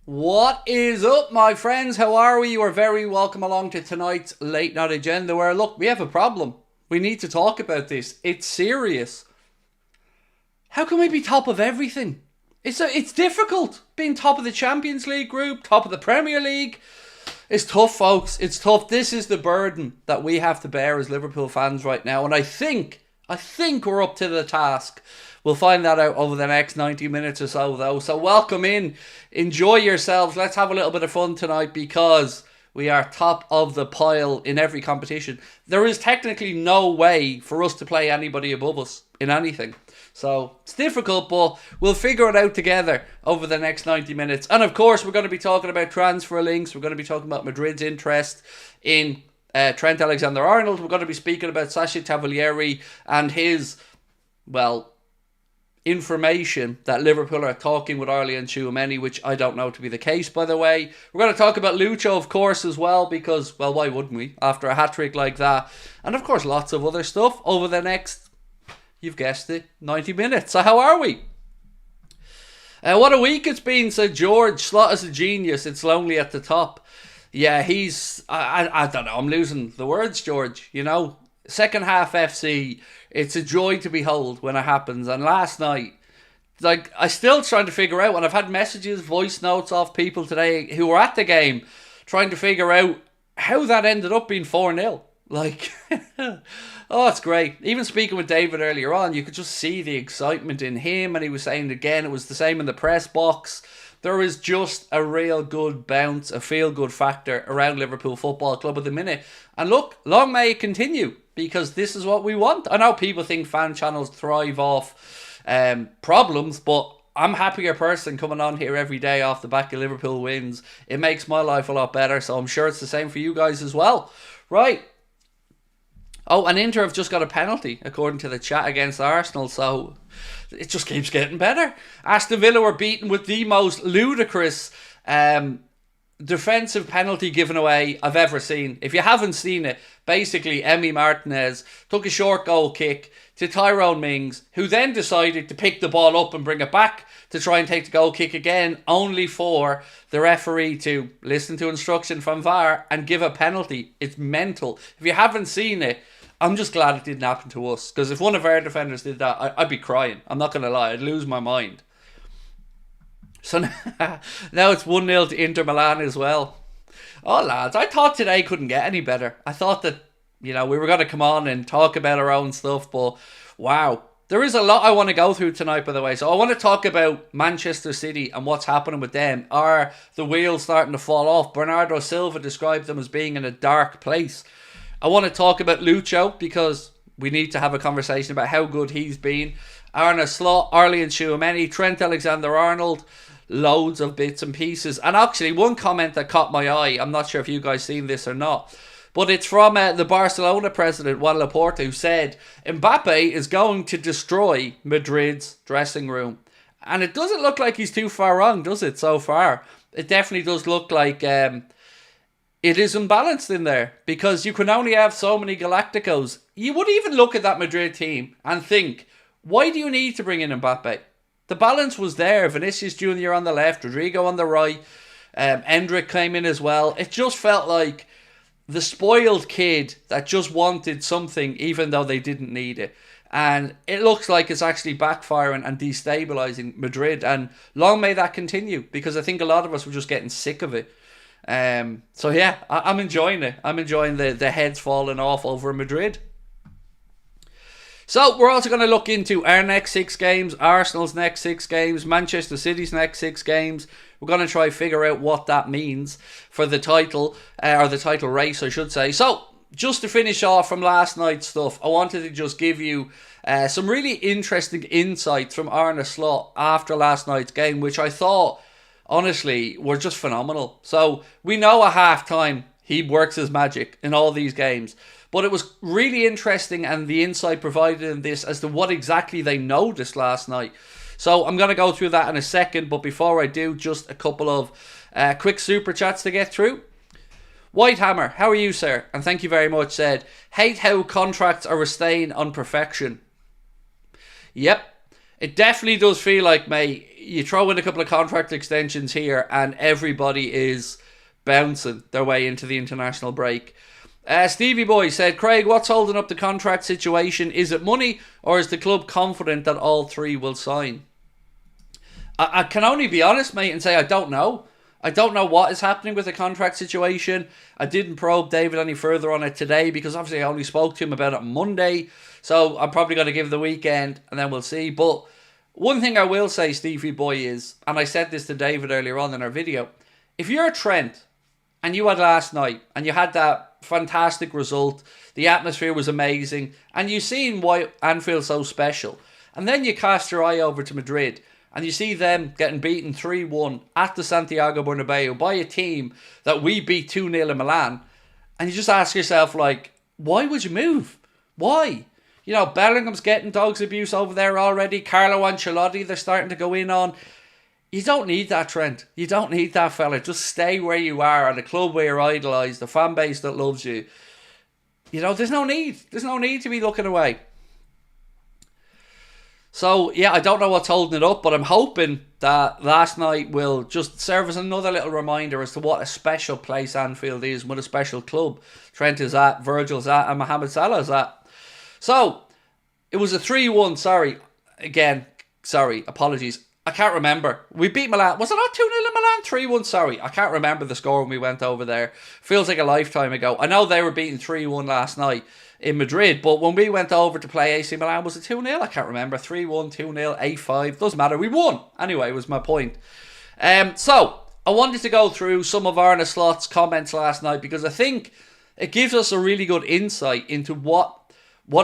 What is up, my friends? How are we? You are very welcome along to tonight's Late Night Agenda, where, look, we have a problem. We need to talk about this. It's serious. How can we be top of everything? It's difficult being top of the Champions League group, top of the Premier League. It's tough, folks. It's tough. This is the burden that we have to bear as Liverpool fans right now, and I think we're up to the task. We'll find that out over the next 90 minutes or so, though. So welcome in. Enjoy yourselves. Let's have a little bit of fun tonight because we are top of the pile in every competition. There is technically no way for us to play anybody above us in anything. So it's difficult, but we'll figure it out together over the next 90 minutes. And of course, we're going to be talking about transfer links. We're going to be talking about Madrid's interest in Trent Alexander-Arnold. We're going to be speaking about Sacha Tavolieri and his, information that Liverpool are talking with Aurelien Tchouameni, which I don't know to be the case, by the way. We're going to talk about Lucho, of course, as well, because, well, why wouldn't we, after a hat-trick like that? And, of course, lots of other stuff over the next, you've guessed it, 90 minutes. So how are we? What a week it's been, said George. Slot is a genius. It's lonely at the top. Yeah, he's, I don't know, I'm losing the words, George, you know. Second half FC, it's a joy to behold when it happens. And last night, I still trying to figure out, and I've had messages, voice notes off people today who were at the game trying to figure out how that ended up being 4-0. Oh, it's great. Even speaking with David earlier on, you could just see the excitement in him, and he was saying again, it was the same in the press box. There is just a real good bounce, a feel-good factor around Liverpool Football Club at the minute. And look, long may it continue, because this is what we want. I know people think fan channels thrive off problems, but I'm a happier person coming on here every day off the back of Liverpool wins. It makes my life a lot better, so I'm sure it's the same for you guys as well. Right. Oh, and Inter have just got a penalty, according to the chat, against Arsenal, so it just keeps getting better. Aston Villa were beaten with the most ludicrous defensive penalty given away I've ever seen. If you haven't seen it, basically Emi Martinez took a short goal kick to Tyrone Mings, who then decided to pick the ball up and bring it back to try and take the goal kick again, only for the referee to listen to instruction from VAR and give a penalty. It's mental. If you haven't seen it, I'm just glad it didn't happen to us, because if one of our defenders did that, I'd be crying. I'm not going to lie, I'd lose my mind. So now it's 1-0 to Inter Milan as well. Oh, lads, I thought today couldn't get any better. I thought that, we were going to come on and talk about our own stuff, but wow. There is a lot I want to go through tonight, by the way. So I want to talk about Manchester City and what's happening with them. Are the wheels starting to fall off? Bernardo Silva described them as being in a dark place. I want to talk about Lucho, because we need to have a conversation about how good he's been. Arne Slot, Aurelien Tchouameni, Trent Alexander-Arnold, loads of bits and pieces. And actually, one comment that caught my eye, I'm not sure if you guys seen this or not, but it's from the Barcelona president, Juan Laporta, who said Mbappe is going to destroy Madrid's dressing room. And it doesn't look like he's too far wrong, does it, so far? It definitely does look like it is imbalanced in there, because you can only have so many Galacticos. You would even look at that Madrid team and think, why do you need to bring in Mbappe? The balance was there. Vinicius Jr. on the left, Rodrigo on the right, Endrick came in as well. It just felt like the spoiled kid that just wanted something even though they didn't need it. And it looks like it's actually backfiring and destabilising Madrid. And long may that continue, because I think a lot of us were just getting sick of it. So yeah, I'm enjoying it. I'm enjoying the heads falling off over Madrid. So we're also going to look into our next 6 games, Arsenal's next 6 games, Manchester City's next 6 games. We're going to try figure out what that means for the title, or the title race, I should say. So just to finish off from last night's stuff, I wanted to just give you some really interesting insights from Arne Slot after last night's game, which I thought, honestly, were just phenomenal. So we know at half-time he works his magic in all these games. But it was really interesting, and the insight provided in this as to what exactly they noticed last night. So I'm going to go through that in a second, but before I do, just a couple of quick super chats to get through. Whitehammer, how are you, sir? And thank you very much, said, hate how contracts are a stain on perfection. Yep. It definitely does feel like, mate, you throw in a couple of contract extensions here and everybody is bouncing their way into the international break. Stevie Boy said, Craig, what's holding up the contract situation? Is it money, or is the club confident that all three will sign? I can only be honest, mate, and say I don't know. I don't know what is happening with the contract situation. I didn't probe David any further on it today because obviously I only spoke to him about it on Monday. So I'm probably going to give it the weekend and then we'll see. But one thing I will say, Stevie Boy, is, and I said this to David earlier on in our video, if you're Trent and you had last night and you had that fantastic result, the atmosphere was amazing, and you've seen why Anfield's so special, and then you cast your eye over to Madrid and you see them getting beaten 3-1 at the Santiago Bernabeu by a team that we beat 2-0 in Milan, and you just ask yourself, like, why would you move? Why? You know, Bellingham's getting dogs abuse over there already. Carlo Ancelotti, they're starting to go in on. You don't need that, Trent. You don't need that, fella. Just stay where you are at a club where you're idolised, the fan base that loves you. You know, there's no need. There's no need to be looking away. So, yeah, I don't know what's holding it up, but I'm hoping that last night will just serve as another little reminder as to what a special place Anfield is, what a special club Trent is at, Virgil's at, and Mohamed Salah's at. So, it was a 3-1, apologies. I can't remember. We beat Milan. Was it not 2-0 in Milan? 3-1, sorry. I can't remember the score when we went over there. Feels like a lifetime ago. I know they were beaten 3-1 last night in Madrid, but when we went over to play AC Milan, was it 2-0? I can't remember. 3-1, 2-0, 8-5. Doesn't matter. We won. Anyway, was my point. So, I wanted to go through some of Arne Slot's comments last night because I think it gives us a really good insight into what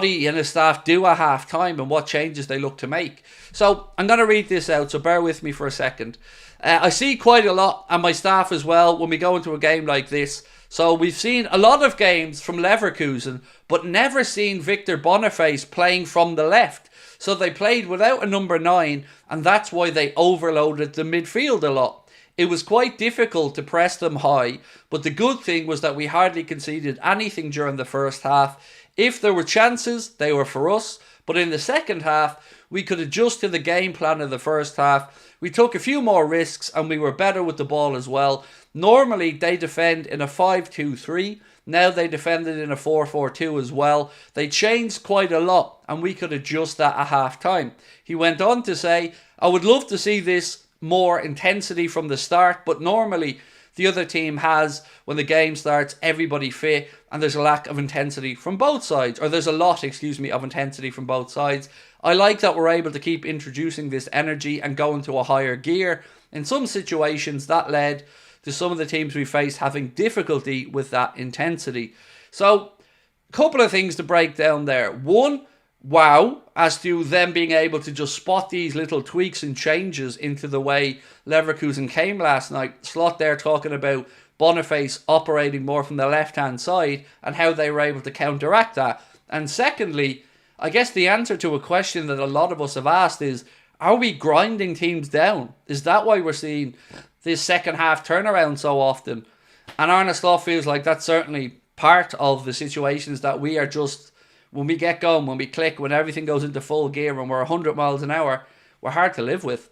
he and his staff do at half time and what changes they look to make. So I'm going to read this out, so bear with me for a second. I see quite a lot, and my staff as well, when we go into a game like this. So we've seen a lot of games from Leverkusen, but never seen Victor Boniface playing from the left. So they played without a number 9, and that's why they overloaded the midfield a lot. It was quite difficult to press them high, but the good thing was that we hardly conceded anything during the first half. If there were chances, they were for us, but in the second half, we could adjust to the game plan of the first half. We took a few more risks and we were better with the ball as well. Normally, they defend in a 5-2-3. Now they defended in a 4-4-2 as well. They changed quite a lot and we could adjust that at half time. He went on to say, I would love to see this more intensity from the start, but normally the other team has, when the game starts, everybody fit, and there's a lack of intensity from both sides, or there's a lot, of intensity from both sides. I like that we're able to keep introducing this energy and go into a higher gear. In some situations, that led to some of the teams we faced having difficulty with that intensity. So, a couple of things to break down there. One, wow, as to them being able to just spot these little tweaks and changes into the way Leverkusen came last night. Slot there talking about Boniface operating more from the left-hand side and how they were able to counteract that. And secondly, I guess the answer to a question that a lot of us have asked is, are we grinding teams down? Is that why we're seeing this second half turnaround so often? And Arne Slot feels like that's certainly part of the situations that we are just, when we get going, when we click, when everything goes into full gear and we're 100 miles an hour, we're hard to live with.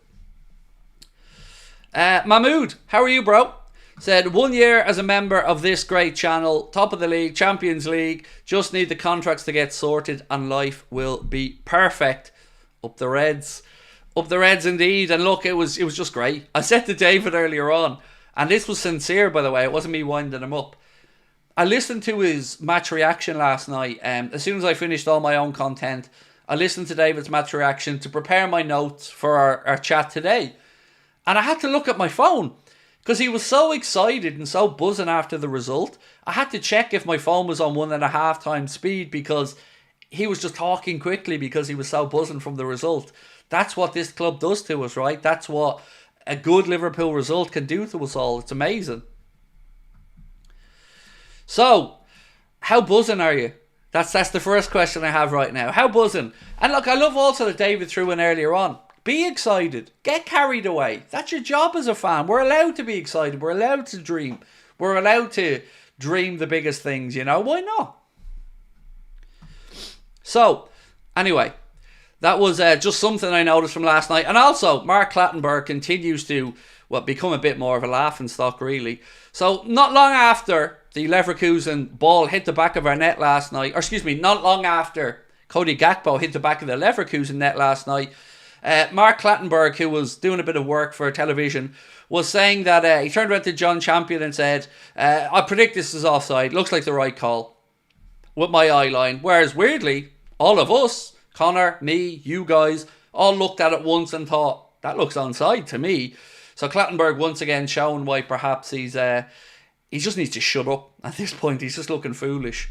Mahmood, how are you, bro? Said, 1 year as a member of this great channel, top of the league, Champions League, just need the contracts to get sorted and life will be perfect. Up the Reds. Up the Reds indeed. And look, it was just great. I said to David earlier on, and this was sincere, by the way, it wasn't me winding him up. I listened to his match reaction last night. As soon as I finished all my own content, I listened to David's match reaction to prepare my notes for our chat today. And I had to look at my phone because he was so excited and so buzzing after the result. I had to check if my phone was on 1.5 times speed because he was just talking quickly because he was so buzzing from the result. That's what this club does to us, right? That's what a good Liverpool result can do to us all. It's amazing. So, how buzzing are you? That's the first question I have right now. How buzzing? And look, I love also that David threw in earlier on. Be excited. Get carried away. That's your job as a fan. We're allowed to be excited. We're allowed to dream. We're allowed to dream the biggest things, you know? Why not? So, anyway, That was just something I noticed from last night. And also, Mark Clattenburg continues to, well, become a bit more of a laughing stock, really. So, not long after the Leverkusen ball hit the back of our net last night, or excuse me, not long after Cody Gakpo hit the back of the Leverkusen net last night, Mark Clattenburg, who was doing a bit of work for television, was saying that he turned around to John Champion and said, I predict this is offside. Looks like the right call with my eye line. Whereas, weirdly, all of us, Connor, me, you guys, all looked at it once and thought, that looks onside to me. So Clattenburg once again showing why perhaps he just needs to shut up at this point. He's just looking foolish.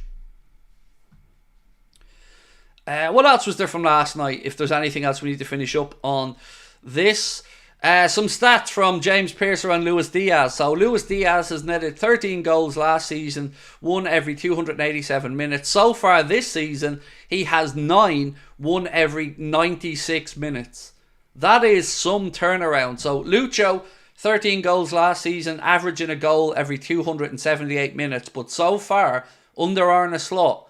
What else was there from last night? If there's anything else we need to finish up on this. Some stats from James Pearce and Luis Diaz. So Luis Diaz has netted 13 goals last season, one every 287 minutes. So far this season, he has 9, one every 96 minutes. That is some turnaround. So Lucho, 13 goals last season, averaging a goal every 278 minutes. But so far, under Arne Slot,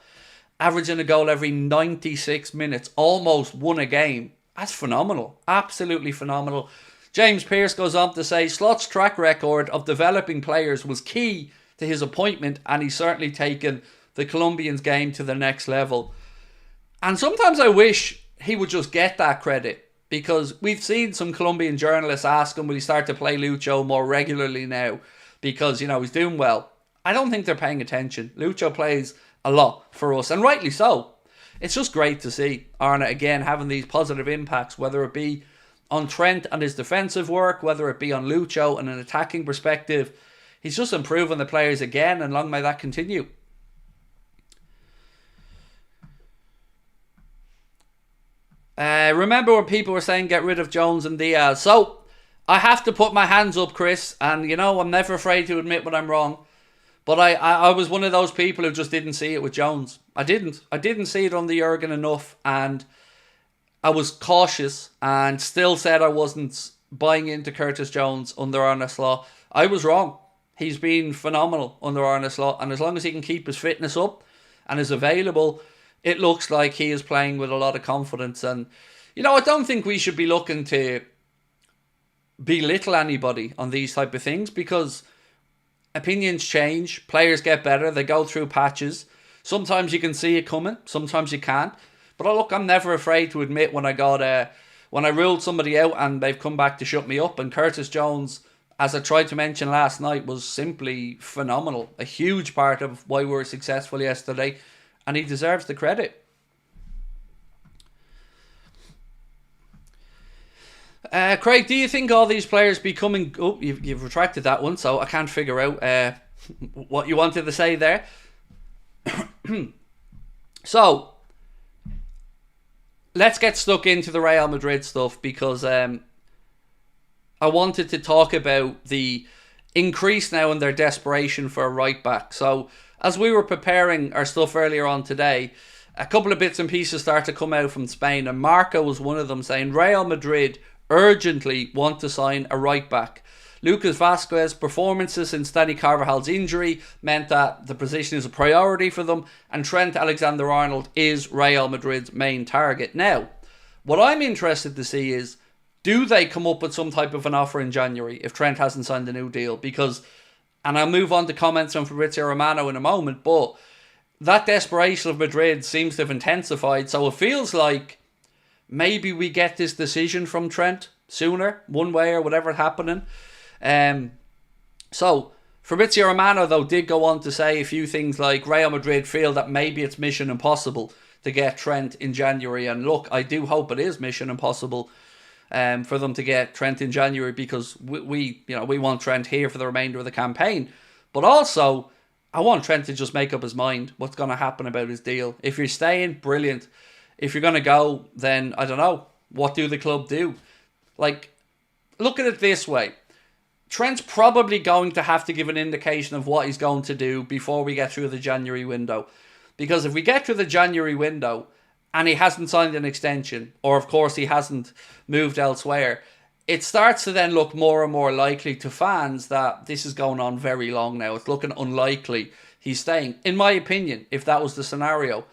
averaging a goal every 96 minutes, almost won a game. That's phenomenal. Absolutely phenomenal. James Pearce goes on to say, Slot's track record of developing players was key to his appointment, and he's certainly taken the Colombians' game to the next level. And sometimes I wish he would just get that credit, because we've seen some Colombian journalists ask him, will he start to play Lucho more regularly now, because, he's doing well. I don't think they're paying attention. Lucho plays a lot for us, and rightly so. It's just great to see Arne again having these positive impacts, whether it be on Trent and his defensive work, whether it be on Lucho and an attacking perspective. He's just improving the players again, and long may that continue. Remember when people were saying get rid of Jones and Diaz? So, I have to put my hands up, Chris, and I'm never afraid to admit when I'm wrong. But I was one of those people who just didn't see it with Jones. I didn't see it under Jurgen enough, and I was cautious and still said I wasn't buying into Curtis Jones under Arne Slot. I was wrong. He's been phenomenal under Arne Slot, and as long as he can keep his fitness up and is available, it looks like he is playing with a lot of confidence. And, I don't think we should be looking to belittle anybody on these type of things, because opinions change, players get better, they go through patches. Sometimes you can see it coming, sometimes you can't. But look, I'm never afraid to admit when I ruled somebody out and they've come back to shut me up. And Curtis Jones, as I tried to mention last night, was simply phenomenal. A huge part of why we were successful yesterday, and he deserves the credit. Craig, do you think all these players becoming... Oh, you've retracted that one, so I can't figure out what you wanted to say there. So, let's get stuck into the Real Madrid stuff, because I wanted to talk about the increase now in their desperation for a right back. So, as we were preparing our stuff earlier on today, a couple of bits and pieces started to come out from Spain, and Marca was one of them, saying Real Madrid urgently want to sign a right back. Lucas Vazquez's performances since Dani Carvajal's injury meant that the position is a priority for them, and Trent Alexander-Arnold is Real Madrid's main target. Now, what I'm interested to see is, do they come up with some type of an offer in January if Trent hasn't signed a new deal? Because, and I'll move on to comments from Fabrizio Romano in a moment, but that desperation of Madrid seems to have intensified, so it feels like maybe we get this decision from Trent sooner, one way or whatever happening. So Fabrizio Romano, though, did go on to say a few things like Real Madrid feel that maybe it's mission impossible to get Trent in January. And look, I do hope it is mission impossible for them to get Trent in January, because we want Trent here for the remainder of the campaign. But also, I want Trent to just make up his mind what's going to happen about his deal. If you're staying, brilliant. If you're going to go, then I don't know. What do the club do? Like, look at it this way. Trent's probably going to have to give an indication of what he's going to do before we get through the January window. Because if we get through the January window and he hasn't signed an extension, or of course he hasn't moved elsewhere, it starts to then look more and more likely to fans that this is going on very long now. It's looking unlikely he's staying, in my opinion, if that was the scenario.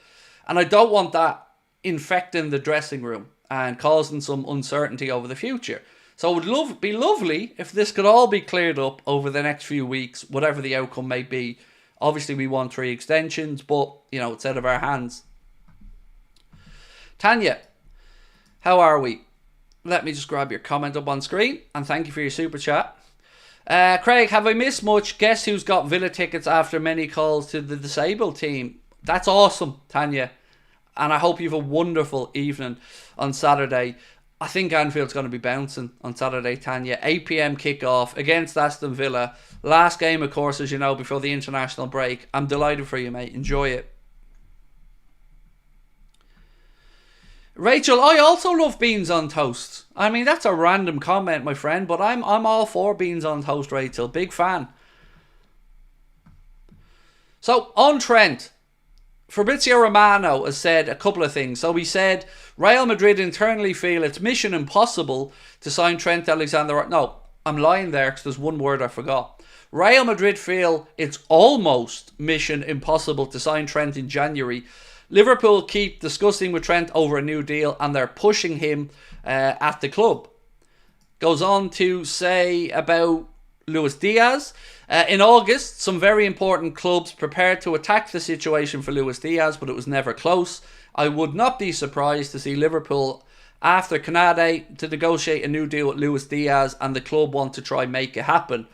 And I don't want that infecting the dressing room. and causing some uncertainty over the future. So it would be lovely if this could all be cleared up over the next few weeks, whatever the outcome may be. Obviously, we want 3 extensions, but, it's out of our hands. Tanya, how are we? Let me just grab your comment up on screen, and thank you for your super chat. Craig, have I missed much? Guess who's got Villa tickets after many calls to the disabled team? That's awesome, Tanya. And I hope you have a wonderful evening on Saturday. I think Anfield's going to be bouncing on Saturday, Tanya. 8 p.m. kickoff against Aston Villa. Last game, of course, as you know, before the international break. I'm delighted for you, mate. Enjoy it. Rachel, I also love beans on toast. I mean, that's a random comment, my friend, but I'm all for beans on toast, Rachel. Big fan. So, on Trent, Fabrizio Romano has said a couple of things. So he said, Real Madrid internally feel it's mission impossible to sign Trent Alexander-Arnold. No, I'm lying there because there's one word I forgot. Real Madrid feel it's almost mission impossible to sign Trent in January. Liverpool keep discussing with Trent over a new deal and they're pushing him at the club. Goes on to say about Luis Diaz. In August, some very important clubs prepared to attack the situation for Luis Diaz, but it was never close. I would not be surprised to see Liverpool, after Canade, to negotiate a new deal with Luis Diaz, and the club want to try make it happen.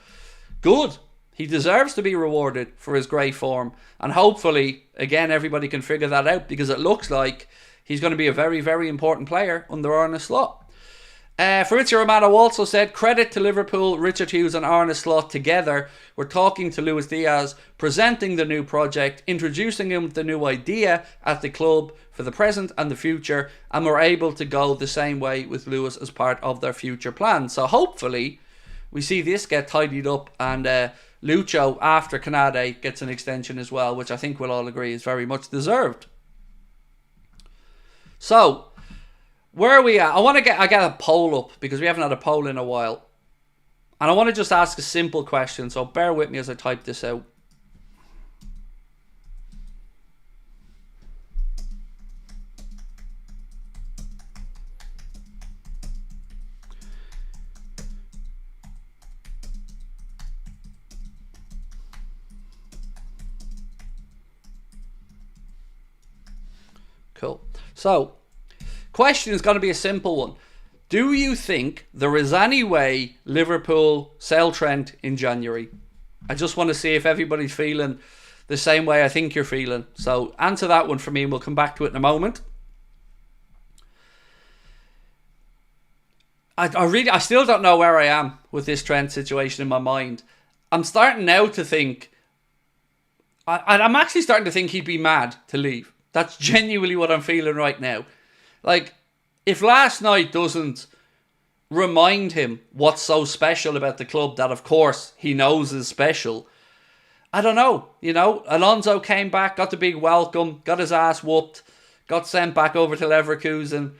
Good. He deserves to be rewarded for his great form, and hopefully, again, everybody can figure that out, because it looks like he's going to be a very, very important player under Arne Slot. Fabrizio Romano also said, credit to Liverpool, Richard Hughes and Arne Slot together. We're talking to Luis Diaz, presenting the new project, introducing him with the new idea at the club for the present and the future, and we're able to go the same way with Luis as part of their future plans. So hopefully we see this get tidied up, and Lucho, after Canade, gets an extension as well, which I think we'll all agree is very much deserved. So, where are we at? I get a poll up because we haven't had a poll in a while. And I want to just ask a simple question, so bear with me as I type this out. Cool. So, question is going to be a simple one. Do you think there is any way Liverpool sell Trent in January? I just want to see if everybody's feeling the same way I think you're feeling. So answer that one for me and we'll come back to it in a moment. I still don't know where I am with this Trent situation in my mind. I'm starting now to think, I'm actually starting to think he'd be mad to leave. That's genuinely what I'm feeling right now. Like, if last night doesn't remind him what's so special about the club that, of course, he knows is special, I don't know. Alonso came back, got the big welcome, got his ass whooped, got sent back over to Leverkusen.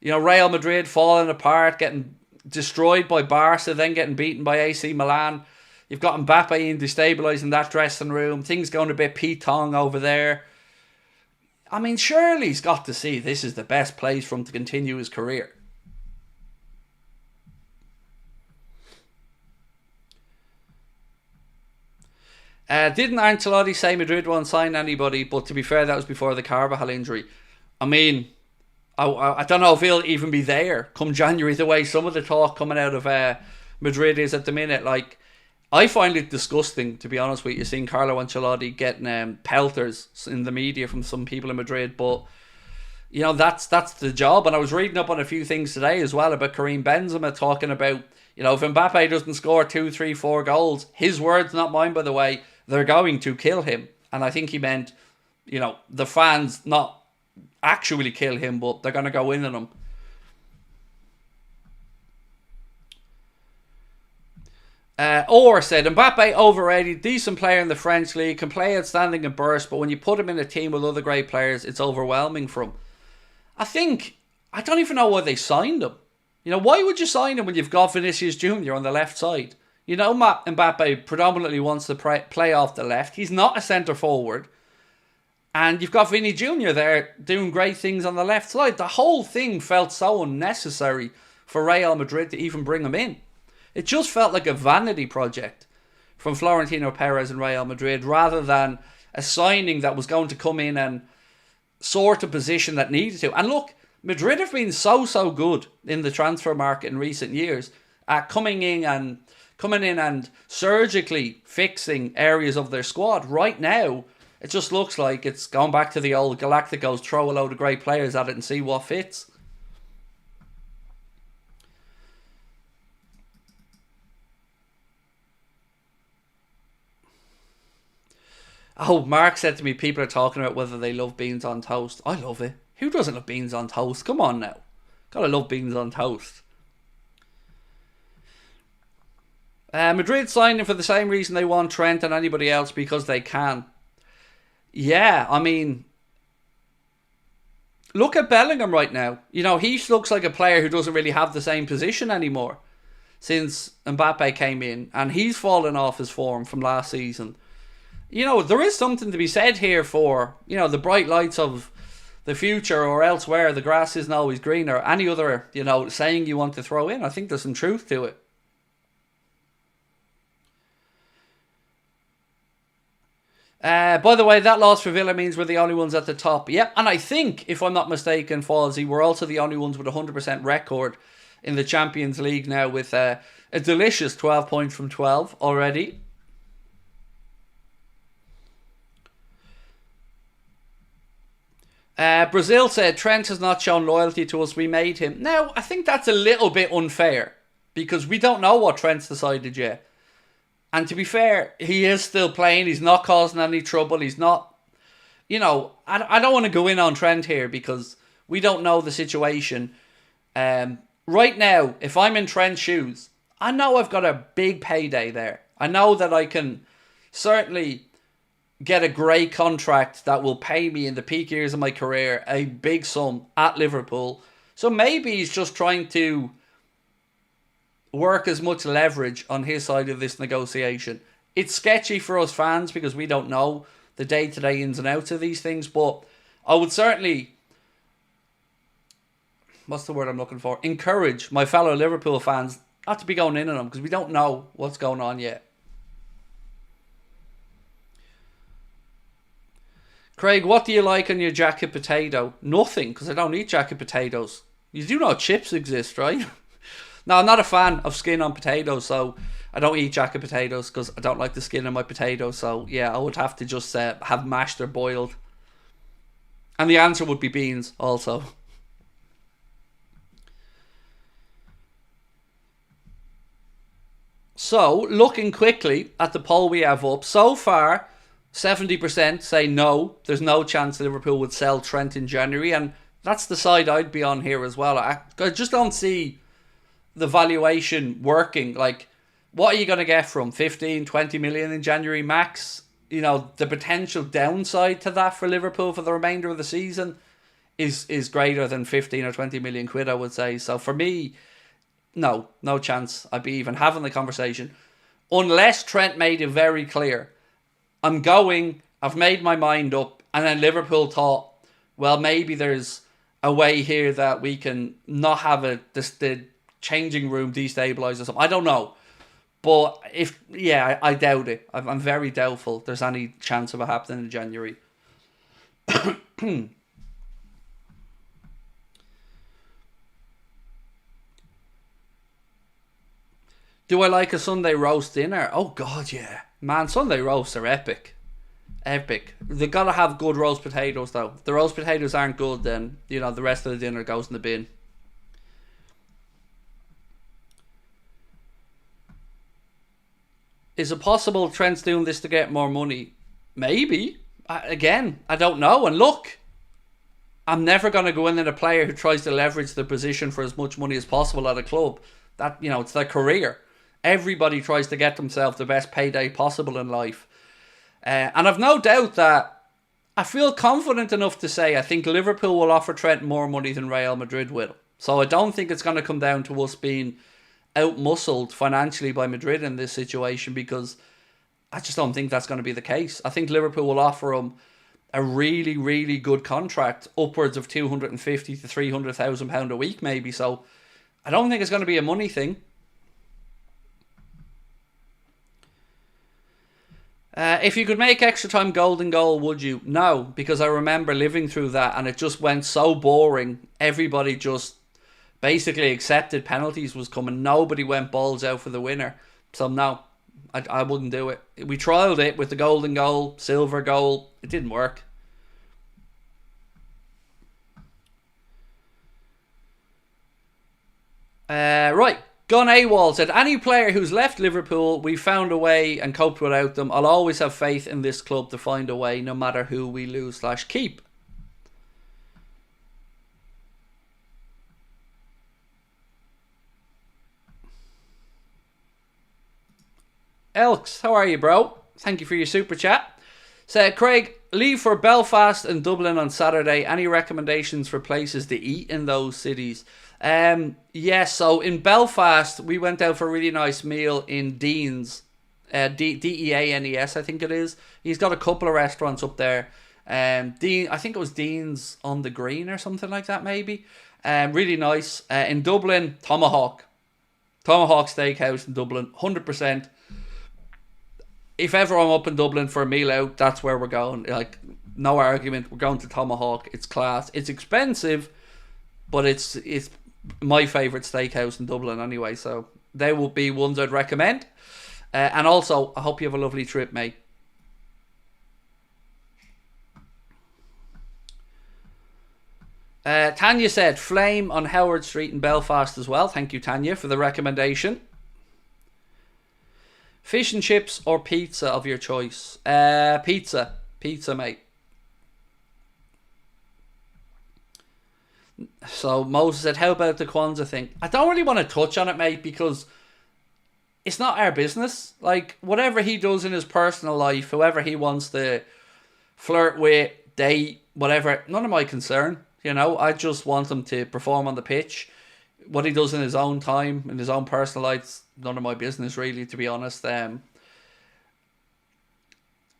Real Madrid falling apart, getting destroyed by Barca, then getting beaten by AC Milan. You've got Mbappe in destabilising that dressing room. Things going a bit P-tong over there. I mean, surely he's got to see this is the best place for him to continue his career. Didn't Ancelotti say Madrid won't sign anybody? But to be fair, that was before the Carvajal injury. I mean, I don't know if he'll even be there come January, the way some of the talk coming out of Madrid is at the minute. Like, I find it disgusting, to be honest with you, seeing Carlo Ancelotti getting pelters in the media from some people in Madrid. But, that's the job. And I was reading up on a few things today as well about Karim Benzema talking about, if Mbappe doesn't score 2, 3, 4 goals, his words, not mine, by the way, they're going to kill him. And I think he meant, the fans not actually kill him, but they're going to go in on him. Or said, Mbappe overrated, decent player in the French league, can play outstanding in burst, but when you put him in a team with other great players, it's overwhelming for him. I don't even know why they signed him. Why would you sign him when you've got Vinicius Jr. on the left side? Mbappe predominantly wants to play off the left. He's not a centre forward. And you've got Vinny Jr. there doing great things on the left side. The whole thing felt so unnecessary for Real Madrid to even bring him in. It just felt like a vanity project from Florentino Perez and Real Madrid rather than a signing that was going to come in and sort a position that needed to. And look, Madrid have been so good in the transfer market in recent years at coming in and surgically fixing areas of their squad. Right now, it just looks like it's going back to the old Galacticos, throw a load of great players at it and see what fits. Oh, Mark said to me, people are talking about whether they love beans on toast. I love it. Who doesn't love beans on toast? Come on now. Gotta love beans on toast. Madrid signed him for the same reason they want Trent and anybody else, because they can. Yeah, I mean, look at Bellingham right now. You know, he looks like a player who doesn't really have the same position anymore since Mbappe came in, and he's fallen off his form from last season. You know, there is something to be said here for, you know, the bright lights of the future, or elsewhere the grass isn't always greener. Any other, you know, saying you want to throw in, I think there's some truth to it. By the way, that loss for Villa means we're the only ones at the top. Yep, and I think, if I'm not mistaken, Falsey, we're also the only ones with a 100% record in the Champions League now, with a delicious 12 points from 12 already. Brazil said, Trent has not shown loyalty to us, we made him. Now, I think that's a little bit unfair, because we don't know what Trent's decided yet. And to be fair, he is still playing. He's not causing any trouble. He's not, you know, I don't want to go in on Trent here because we don't know the situation. Right now, if I'm in Trent's shoes, I know I've got a big payday there. I know that I can certainly get a great contract that will pay me in the peak years of my career a big sum at Liverpool. So maybe he's just trying to work as much leverage on his side of this negotiation. It's sketchy for us fans because we don't know the day-to-day ins and outs of these things, but I would certainly, what's the word I'm looking for, encourage my fellow Liverpool fans not to be going in on him, because we don't know what's going on yet. Craig, what do you like on your jacket potato? Nothing, because I don't eat jacket potatoes. You do know chips exist, right? No, I'm not a fan of skin on potatoes, so I don't eat jacket potatoes because I don't like the skin on my potatoes. So yeah, I would have to just have mashed or boiled. And the answer would be beans also. So, looking quickly at the poll we have up, so far 70% say no, there's no chance Liverpool would sell Trent in January, and that's the side I'd be on here as well. I just don't see the valuation working. Like, what are you going to get from 15, 20 million in January max? You know, the potential downside to that for Liverpool for the remainder of the season is greater than 15 or 20 million quid, I would say. So for me, no chance I'd be even having the conversation. Unless Trent made it very clear, I've made my mind up, and then Liverpool thought, well, maybe there's a way here that we can not have the changing room destabilised or something. I don't know. But I doubt it. I'm very doubtful there's any chance of it happening in January. Do I like a Sunday roast dinner? Oh God, yeah. Man, Sunday roasts are epic. Epic. They've got to have good roast potatoes though. If the roast potatoes aren't good, then, you know, the rest of the dinner goes in the bin. Is it possible Trent's doing this to get more money? Maybe. Again, I don't know. And look, I'm never going to go in at a player who tries to leverage the position for as much money as possible at a club. That, you know, it's their career. Everybody tries to get themselves the best payday possible in life. And I've no doubt that I feel confident enough to say I think Liverpool will offer Trent more money than Real Madrid will. So I don't think it's going to come down to us being out-muscled financially by Madrid in this situation, because I just don't think that's going to be the case. I think Liverpool will offer him a really, really good contract, upwards of 250 to 300,000 pound a week, maybe. So I don't think it's going to be a money thing. If you could make extra time golden goal, would you? No, because I remember living through that and it just went so boring. Everybody just basically accepted penalties was coming. Nobody went balls out for the winner. So no, I wouldn't do it. We trialled it with the golden goal, silver goal. It didn't work. Right. Gun AWOL said, any player who's left Liverpool, we found a way and coped without them. I'll always have faith in this club to find a way, no matter who we lose/keep. Elks, how are you, bro? Thank you for your super chat. Said, Craig, leave for Belfast and Dublin on Saturday. Any recommendations for places to eat in those cities? Yes, so in Belfast, we went out for a really nice meal in Dean's. Deanes, I think it is. He's got a couple of restaurants up there. Dean, I think it was Dean's on the Green or something like that, maybe. Really nice. In Dublin, Tomahawk Steakhouse in Dublin, 100%. If ever I'm up in Dublin for a meal out, that's where we're going. Like, no argument. We're going to Tomahawk. It's class. It's expensive, but it's my favourite steakhouse in Dublin anyway. So they will be ones I'd recommend. And also, I hope you have a lovely trip, mate. Tanya said, Flame on Howard Street in Belfast as well. Thank you, Tanya, for the recommendation. Fish and chips or pizza of your choice? Pizza, mate. So Moses said, how about the Kwanzaa thing? I don't really want to touch on it, mate, because it's not our business. Like, whatever he does in his personal life, whoever he wants to flirt with, date, whatever, none of my concern. You know, I just want him to perform on the pitch. What he does in his own time, in his own personal life, none of my business, really, to be honest. I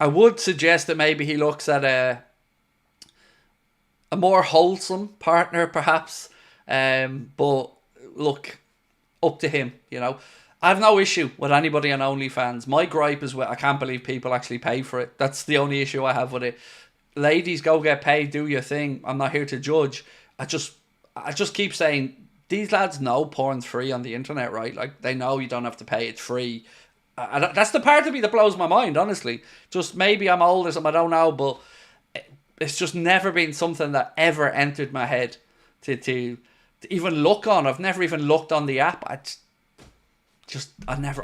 would suggest that maybe he looks at a more wholesome partner, perhaps. But look, up to him, you know. I have no issue with anybody on OnlyFans. My gripe is I can't believe people actually pay for it. That's the only issue I have with it. Ladies, go get paid, do your thing. I'm not here to judge. I just keep saying, these lads know porn's free on the internet, right? Like, they know you don't have to pay, it's free. That's the part of me that blows my mind, honestly. Just maybe I'm old or something, I don't know, but it's just never been something that ever entered my head to even look on. I've never even looked on the app. I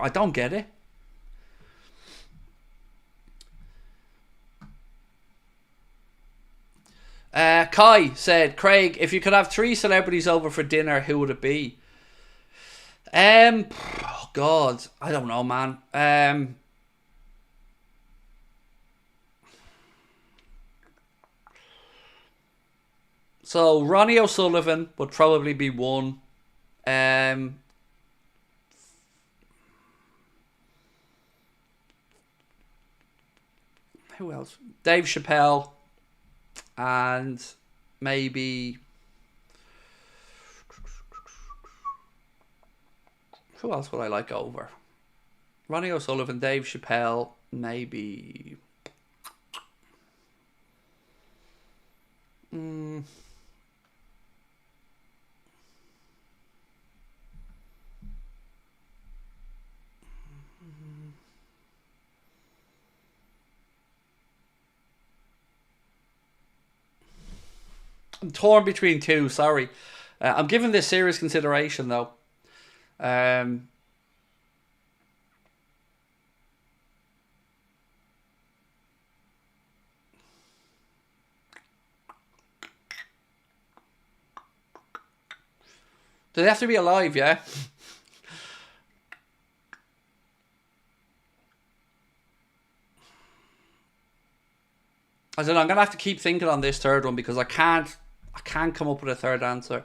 don't get it. Kai said, Craig, if you could have 3 celebrities over for dinner, who would it be? Oh God, I don't know, man. So Ronnie O'Sullivan would probably be one. Who else? Dave Chappelle. And maybe, who else would I like over? Ronnie O'Sullivan, Dave Chappelle, maybe. I'm torn between 2, sorry. I'm giving this serious consideration, though. Do they have to be alive, yeah? I don't know, I'm going to have to keep thinking on this third one because I can't come up with a third answer.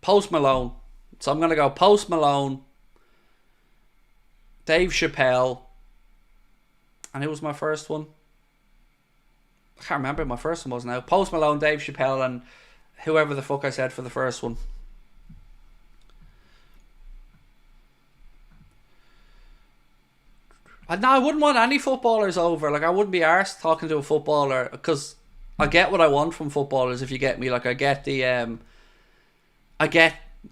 Post Malone. So I'm going to go Post Malone, Dave Chappelle, and who was my first one? I can't remember what my first one was now. Post Malone, Dave Chappelle, and whoever the fuck I said for the first one. No, I wouldn't want any footballers over. Like, I wouldn't be arsed talking to a footballer, because I get what I want from footballers, if you get me. Like, I get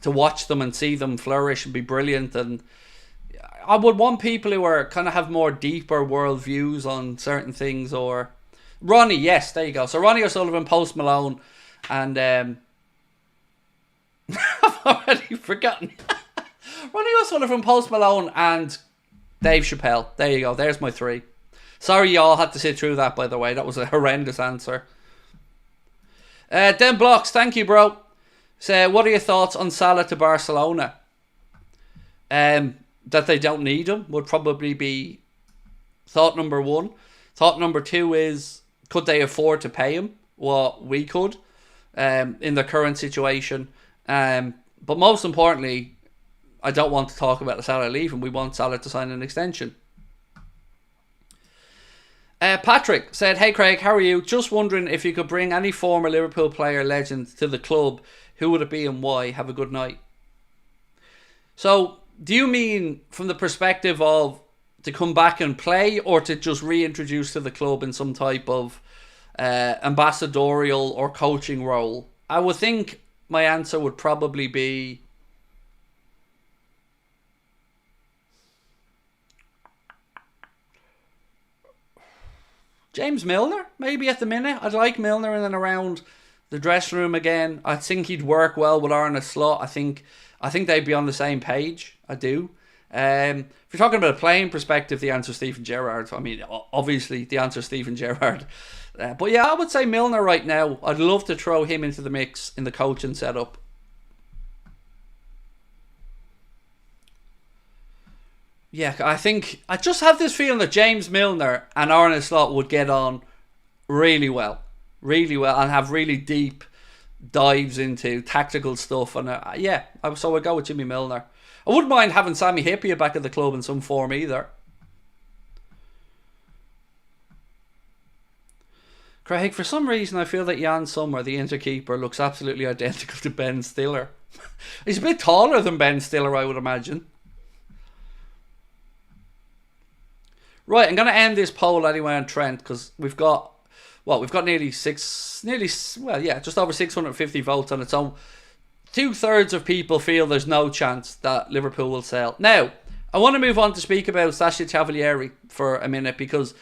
to watch them and see them flourish and be brilliant, and I would want people who are kind of have more deeper world views on certain things. Or Ronnie, yes, there you go. So Ronnie O'Sullivan, Post Malone, and I've already forgotten. Ronnie O'Sullivan, Post Malone, and Dave Chappelle. There you go. There's my three. Sorry you all had to sit through that, by the way. That was a horrendous answer. Den Blocks, thank you, bro. So, what are your thoughts on Salah to Barcelona? That they don't need him would probably be thought number one. Thought number two is, could they afford to pay him what we could in the current situation? But most importantly, I don't want to talk about the Salah leaving. We want Salah to sign an extension. Patrick said, "Hey Craig, how are you? Just wondering if you could bring any former Liverpool player legend to the club. Who would it be and why? Have a good night." So, do you mean from the perspective of to come back and play, or to just reintroduce to the club in some type of ambassadorial or coaching role? I would think my answer would probably be James Milner, maybe at the minute. I'd like Milner in and around the dressing room again. I think he'd work well with Arne Slot. I think they'd be on the same page. I do. If you're talking about a playing perspective, the answer is Steven Gerrard. I mean, obviously, the answer is Steven Gerrard. But yeah, I would say Milner right now. I'd love to throw him into the mix in the coaching setup. Yeah, I just have this feeling that James Milner and Arne Slot would get on really well, and have really deep dives into tactical stuff. And so I go with Jimmy Milner. I wouldn't mind having Sammy Hyypiä back at the club in some form either. Craig, for some reason I feel that Jan Sommer, the Interkeeper, looks absolutely identical to Ben Stiller. He's a bit taller than Ben Stiller, I would imagine. Right, I'm going to end this poll anyway on Trent, because we've got just over 650 votes on it. So 2/3 of people feel there's no chance that Liverpool will sell. Now, I want to move on to speak about Sasha Cavalieri for a minute, because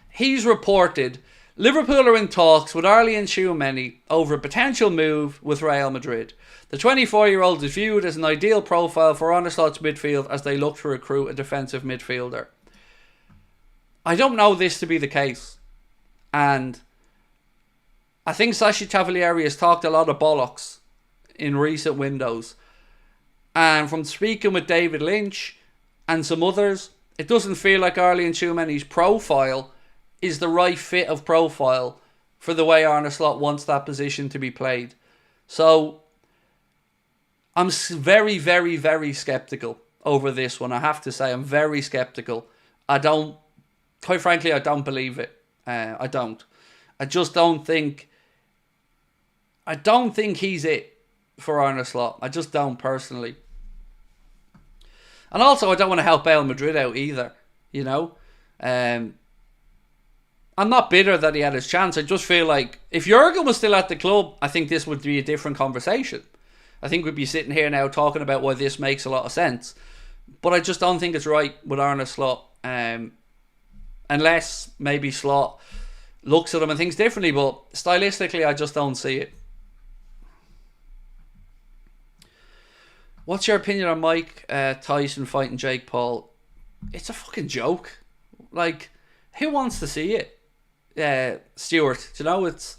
he's reported Liverpool are in talks with Arlene Tchouameni over a potential move with Real Madrid. The 24-year-old is viewed as an ideal profile for Arne Slot's midfield as they look to recruit a defensive midfielder. I don't know this to be the case, and I think Sasha Cavalieri has talked a lot of bollocks in recent windows, and from speaking with David Lynch and some others, it doesn't feel like Arlene Tchouameni's profile is the right fit of profile for the way Arne Slot wants that position to be played. So I'm very, very, very sceptical over this one. I have to say, I'm very sceptical. Quite frankly, I don't believe it. I don't. I just don't think. I don't think he's it for Arne Slot. I just don't, personally. And also, I don't want to help Real Madrid out either. You know, I'm not bitter that he had his chance. I just feel like if Jurgen was still at the club, I think this would be a different conversation. I think we'd be sitting here now talking about why this makes a lot of sense. But I just don't think it's right with Arne Slot. Unless maybe Slot looks at him and thinks differently, but stylistically I just don't see it. What's your opinion on Mike Tyson fighting Jake Paul? It's a fucking joke. Like, who wants to see it? Stuart, do you know, it's...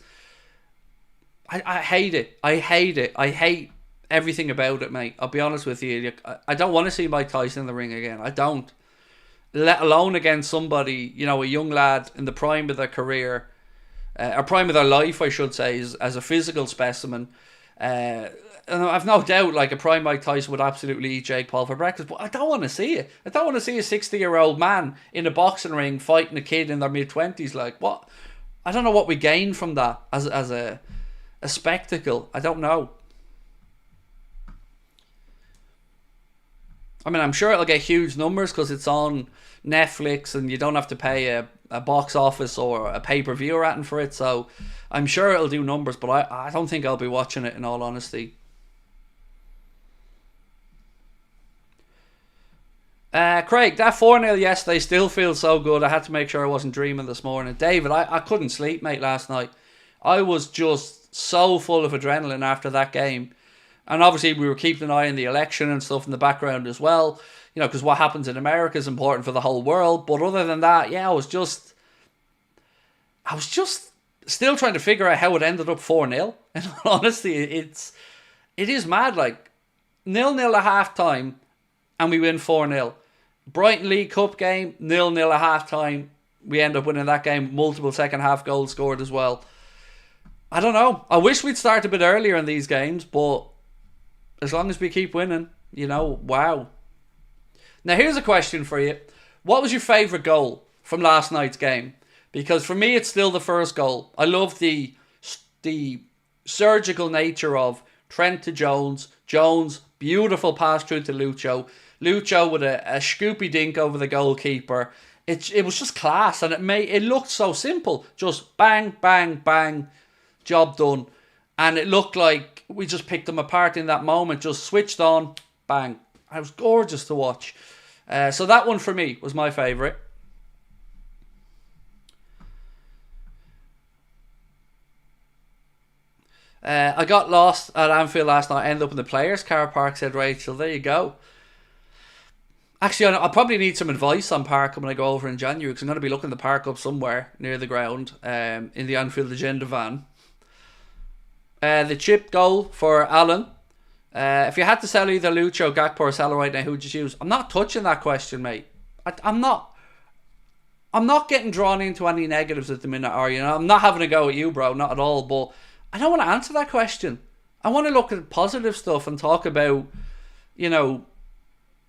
I hate it. I hate it. I hate everything about it, mate. I'll be honest with you. I don't want to see Mike Tyson in the ring again. I don't. Let alone against somebody, you know, a young lad in the prime of their career, or prime of their life, I should say, as a physical specimen. And I've no doubt, like, a prime Mike Tyson would absolutely eat Jake Paul for breakfast, but I don't want to see it. I don't want to see a 60-year-old man in a boxing ring fighting a kid in their mid-20s. Like, what? I don't know what we gain from that as a spectacle. I don't know. I mean, I'm sure it'll get huge numbers because it's on Netflix and you don't have to pay a box office or a pay-per-view rating for it. So I'm sure it'll do numbers, but I don't think I'll be watching it, in all honesty. Craig, that 4-0 yesterday still feels so good. I had to make sure I wasn't dreaming this morning. David, I couldn't sleep, mate, last night. I was just so full of adrenaline after that game. And obviously we were keeping an eye on the election and stuff in the background as well. You know, because what happens in America is important for the whole world. But other than that, yeah, I was just still trying to figure out how it ended up 4-0. And honestly, it is mad. Like 0-0 at half time and we win 4-0. Brighton League Cup game, 0-0 at half time. We end up winning that game. Multiple second half goals scored as well. I don't know. I wish we'd start a bit earlier in these games, but as long as we keep winning, you know, wow. Now here's a question for you. What was your favourite goal from last night's game? Because for me, it's still the first goal. I love the surgical nature of Trent to Jones. Jones, beautiful pass through to Lucho. Lucho with a scoopy dink over the goalkeeper. It was just class, and it looked so simple. Just bang, bang, bang, job done. And it looked like we just picked them apart in that moment. Just switched on, bang. It was gorgeous to watch. So that one for me was my favourite. I got lost at Anfield last night. I ended up in the players' car park, said Rachel. There you go. Actually, I'll probably need some advice on parking when I go over in January, because I'm going to be looking to park up somewhere near the ground in the Anfield Agenda van. The chip goal for Alan. If you had to sell either Lucho, Gakpo or Salah right now, who would you choose? I'm not touching that question, mate. I'm not getting drawn into any negatives at the minute, or, you know, I'm not having a go at you, bro, not at all, but I don't want to answer that question. I want to look at positive stuff and talk about, you know,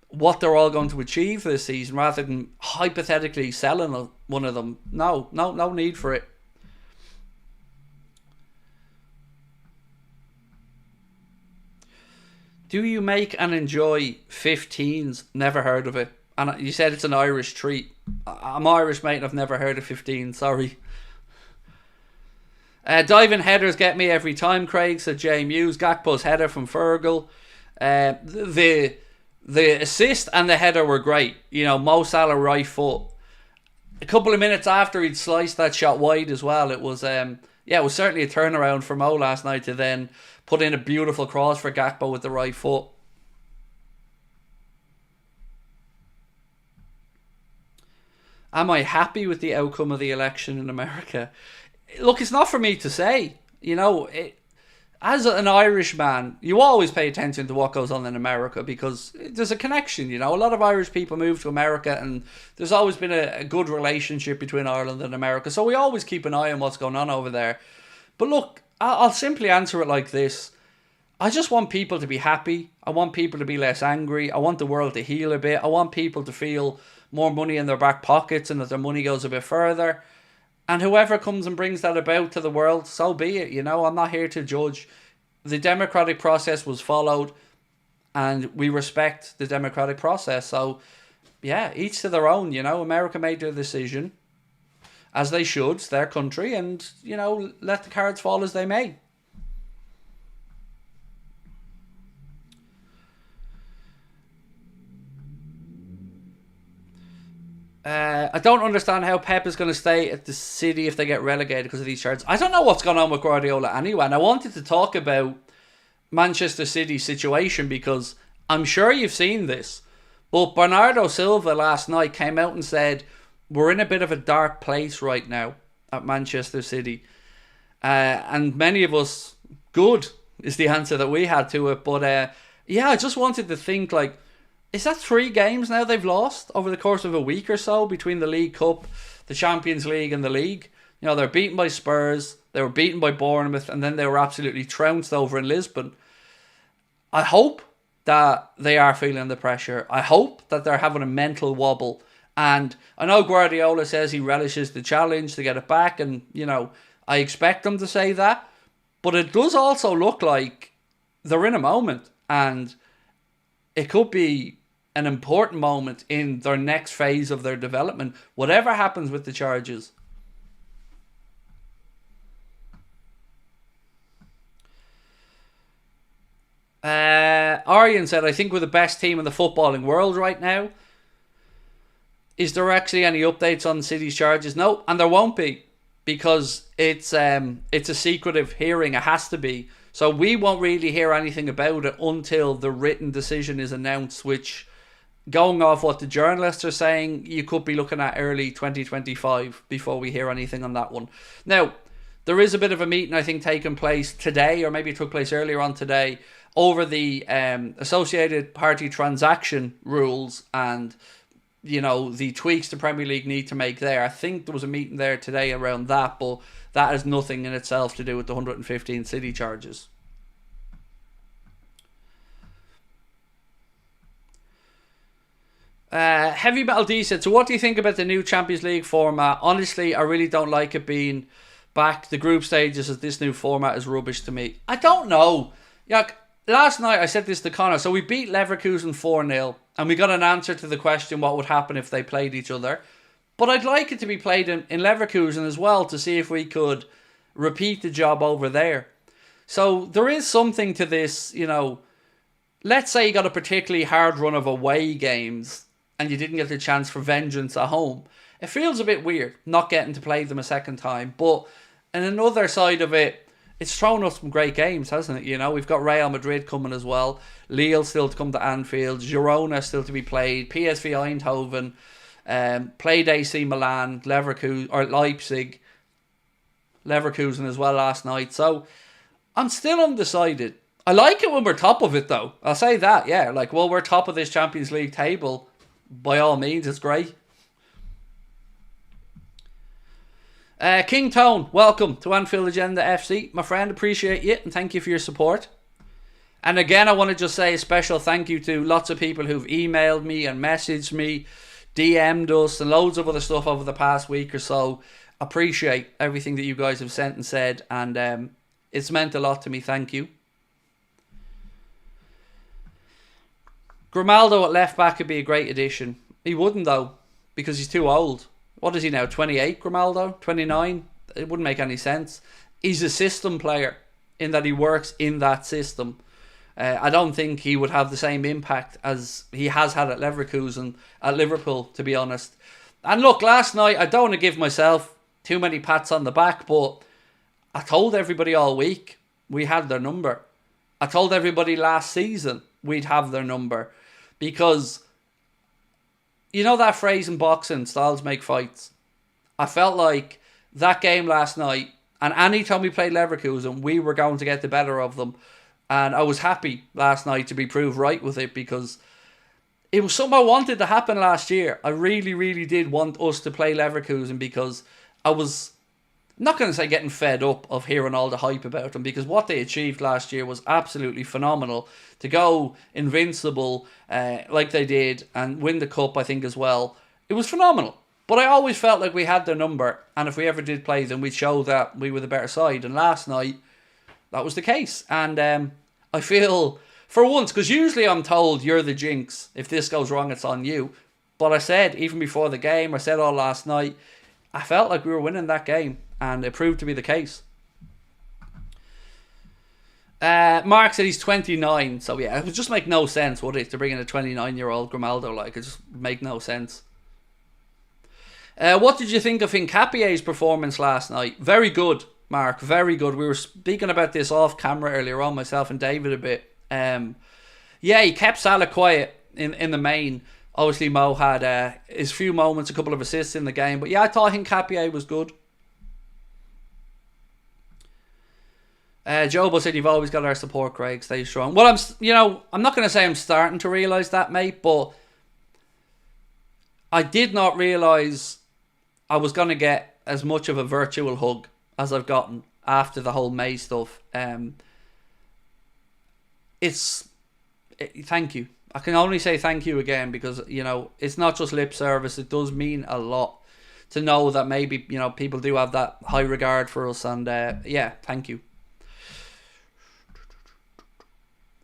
what they're all going to achieve this season, rather than hypothetically selling one of them. No need for it. Do you make and enjoy 15s? Never heard of it. And you said it's an Irish treat. I'm Irish, mate, and I've never heard of 15. Sorry. Diving headers get me every time, Craig, said Jay Muse. Gakpo's header from Fergal. The assist and the header were great. You know, Mo Salah right foot. A couple of minutes after he'd sliced that shot wide as well, it was it was certainly a turnaround for Mo last night to then put in a beautiful cross for Gakpo with the right foot. Am I happy with the outcome of the election in America? Look, it's not for me to say. You know, as an Irish man, you always pay attention to what goes on in America, because there's a connection, you know. A lot of Irish people move to America, and there's always been a good relationship between Ireland and America. So we always keep an eye on what's going on over there. But look, I'll simply answer it like this. I just want people to be happy. I want people to be less angry. I want the world to heal a bit. I want people to feel more money in their back pockets and that their money goes a bit further. And whoever comes and brings that about to the world, so be it. You know, I'm not here to judge. The democratic process was followed, and we respect the democratic process. So, yeah, each to their own. You know, America made their decision, as they should. It's their country, and, you know, let the cards fall as they may. I don't understand how Pep is going to stay at the City if they get relegated because of these charges. I don't know what's going on with Guardiola anyway, and I wanted to talk about Manchester City's situation because I'm sure you've seen this, but Bernardo Silva last night came out and said, we're in a bit of a dark place right now at Manchester City. And many of us, good is the answer that we had to it, but I just wanted to think, like, is that 3 games now they've lost over the course of a week or so between the League Cup, the Champions League and the League? You know, they're beaten by Spurs, they were beaten by Bournemouth, and then they were absolutely trounced over in Lisbon. I hope that they are feeling the pressure. I hope that they're having a mental wobble And I know Guardiola says he relishes the challenge to get it back, and, I expect them to say that. But it does also look like they're in a moment, and it could be an important moment in their next phase of their development, whatever happens with the charges. Aryan said, I think we're the best team in the footballing world right now. Is there actually any updates on City's charges? No, and there won't be, because it's a secretive hearing. It has to be. So we won't really hear anything about it until the written decision is announced, which, going off what the journalists are saying, you could be looking at early 2025 before we hear anything on that one. Now, there is a bit of a meeting, I think, taking place today, or maybe it took place earlier on today, over the associated party transaction rules and, the tweaks the Premier League need to make there. I think there was a meeting there today around that, but that has nothing in itself to do with the 115 City charges. Heavy Metal D said, so what do you think about the new Champions League format? Honestly, I really don't like it being back. The group stages of this new format is rubbish to me. I don't know. Last night I said this to Connor. So we beat Leverkusen 4-0, and we got an answer to the question what would happen if they played each other. But I'd like it to be played in Leverkusen as well, to see if we could repeat the job over there. So there is something to this, let's say you got a particularly hard run of away games and you didn't get the chance for vengeance at home. It feels a bit weird not getting to play them a second time. But on another side of it, it's thrown us some great games, hasn't it? We've got Real Madrid coming as well. Lille still to come to Anfield. Girona still to be played. PSV Eindhoven. Played AC Milan. Leverkusen, or Leipzig. Leverkusen as well last night. So I'm still undecided. I like it when we're top of it, though. I'll say that, yeah. We're top of this Champions League table. By all means, it's great. King Tone, welcome to Anfield Agenda FC. My friend, appreciate you and thank you for your support. And again, I want to just say a special thank you to lots of people who've emailed me and messaged me, DM'd us, and loads of other stuff over the past week or so. Appreciate everything that you guys have sent and said, and it's meant a lot to me. Thank you. Grimaldo at left back could be a great addition. He wouldn't, though, because he's too old. What is he now, 28, Grimaldo? 29? It wouldn't make any sense. He's a system player in that he works in that system. I don't think he would have the same impact as he has had at Leverkusen, at Liverpool, to be honest. And look, last night, I don't want to give myself too many pats on the back, but I told everybody all week we had their number. I told everybody last season we'd have their number. Because, that phrase in boxing, styles make fights. I felt like that game last night, and any time we played Leverkusen, we were going to get the better of them. And I was happy last night to be proved right with it, because it was something I wanted to happen last year. I really, really did want us to play Leverkusen, because I was, I'm not going to say getting fed up of hearing all the hype about them, because what they achieved last year was absolutely phenomenal. To go invincible like they did and win the cup, I think, as well. It was phenomenal. But I always felt like we had their number, and if we ever did play them, we'd show that we were the better side. And last night, that was the case. And I feel, for once, because usually I'm told you're the jinx. If this goes wrong, it's on you. But I said, even before the game, I said all last night, I felt like we were winning that game. And it proved to be the case. Mark said he's 29. So yeah, it would just make no sense, would it? To bring in a 29-year-old Grimaldo. It just make no sense. What did you think of Hincapié's performance last night? Very good, Mark. Very good. We were speaking about this off camera earlier on, myself and David, a bit. Yeah, he kept Salah quiet in the main. Obviously, Mo had his few moments, a couple of assists in the game. But yeah, I thought Hincapié was good. Jobo said, you've always got our support, Craig. Stay strong. Well, I'm not going to say I'm starting to realise that, mate, but I did not realise I was going to get as much of a virtual hug as I've gotten after the whole May stuff. Thank you. I can only say thank you again, because, you know, it's not just lip service. It does mean a lot to know that maybe, you know, people do have that high regard for us. And yeah, thank you.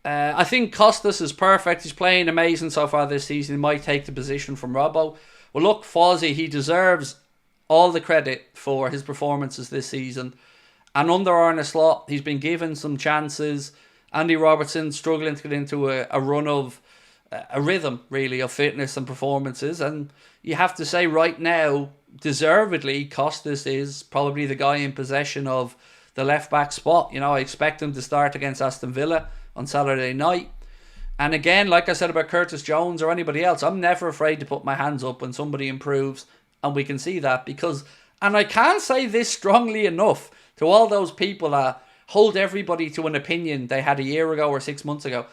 I think Costas is perfect. He's playing amazing so far this season. He might take the position from Robbo. Well, look, Fozzie, he deserves all the credit for his performances this season. And under Arne Slot, he's been given some chances. Andy Robertson struggling to get into a run of a rhythm, really, of fitness and performances. And you have to say right now, deservedly, Costas is probably the guy in possession of the left-back spot. You know, I expect him to start against Aston Villa on Saturday night. And again, like I said about Curtis Jones or anybody else, I'm never afraid to put my hands up when somebody improves. And we can see that because, and I can't say this strongly enough to all those people that hold everybody to an opinion they had a year ago or 6 months ago.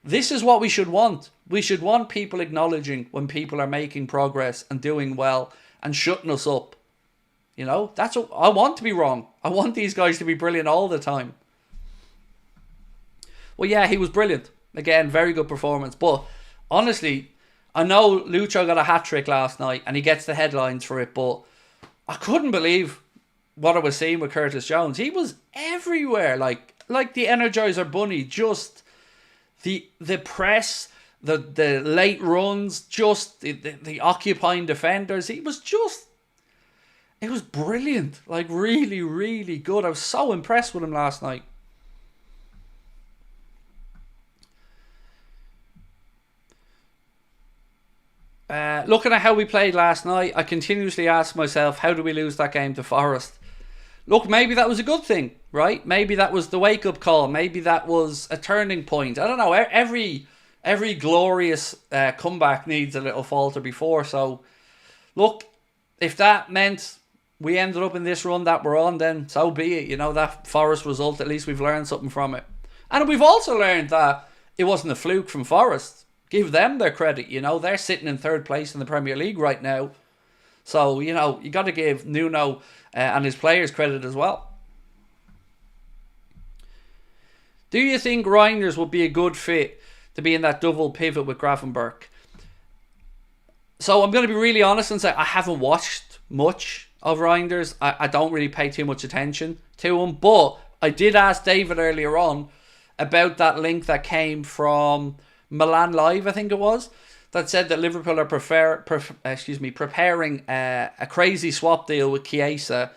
This is what we should want. We should want people acknowledging when people are making progress and doing well and shutting us up. You know, that's what I want to be wrong. I want these guys to be brilliant all the time. Well, yeah, he was brilliant. Again, very good performance. But honestly, I know Lucho got a hat-trick last night and he gets the headlines for it, but I couldn't believe what I was seeing with Curtis Jones. He was everywhere, like the Energizer Bunny. Just the press, the late runs, just the occupying defenders. It was brilliant. Like, really, really good. I was so impressed with him last night. Looking at how we played last night, I continuously ask myself, how do we lose that game to Forest? Look, maybe that was a good thing, right? Maybe that was the wake-up call. Maybe that was a turning point. I don't know. Every glorious comeback needs a little falter before. So, look, if that meant we ended up in this run that we're on, then so be it. You know, that Forest result, at least we've learned something from it. And we've also learned that it wasn't a fluke from Forest. Give them their credit, you know. They're sitting in third place in the Premier League right now. So, you know, you got to give Nuno and his players credit as well. Do you think Reinders would be a good fit to be in that double pivot with Gravenberch? So I'm going to be really honest and say I haven't watched much of Reinders. I don't really pay too much attention to him. But I did ask David earlier on about that link that came from Milan Live, I think it was, that said that Liverpool are preparing a crazy swap deal with Chiesa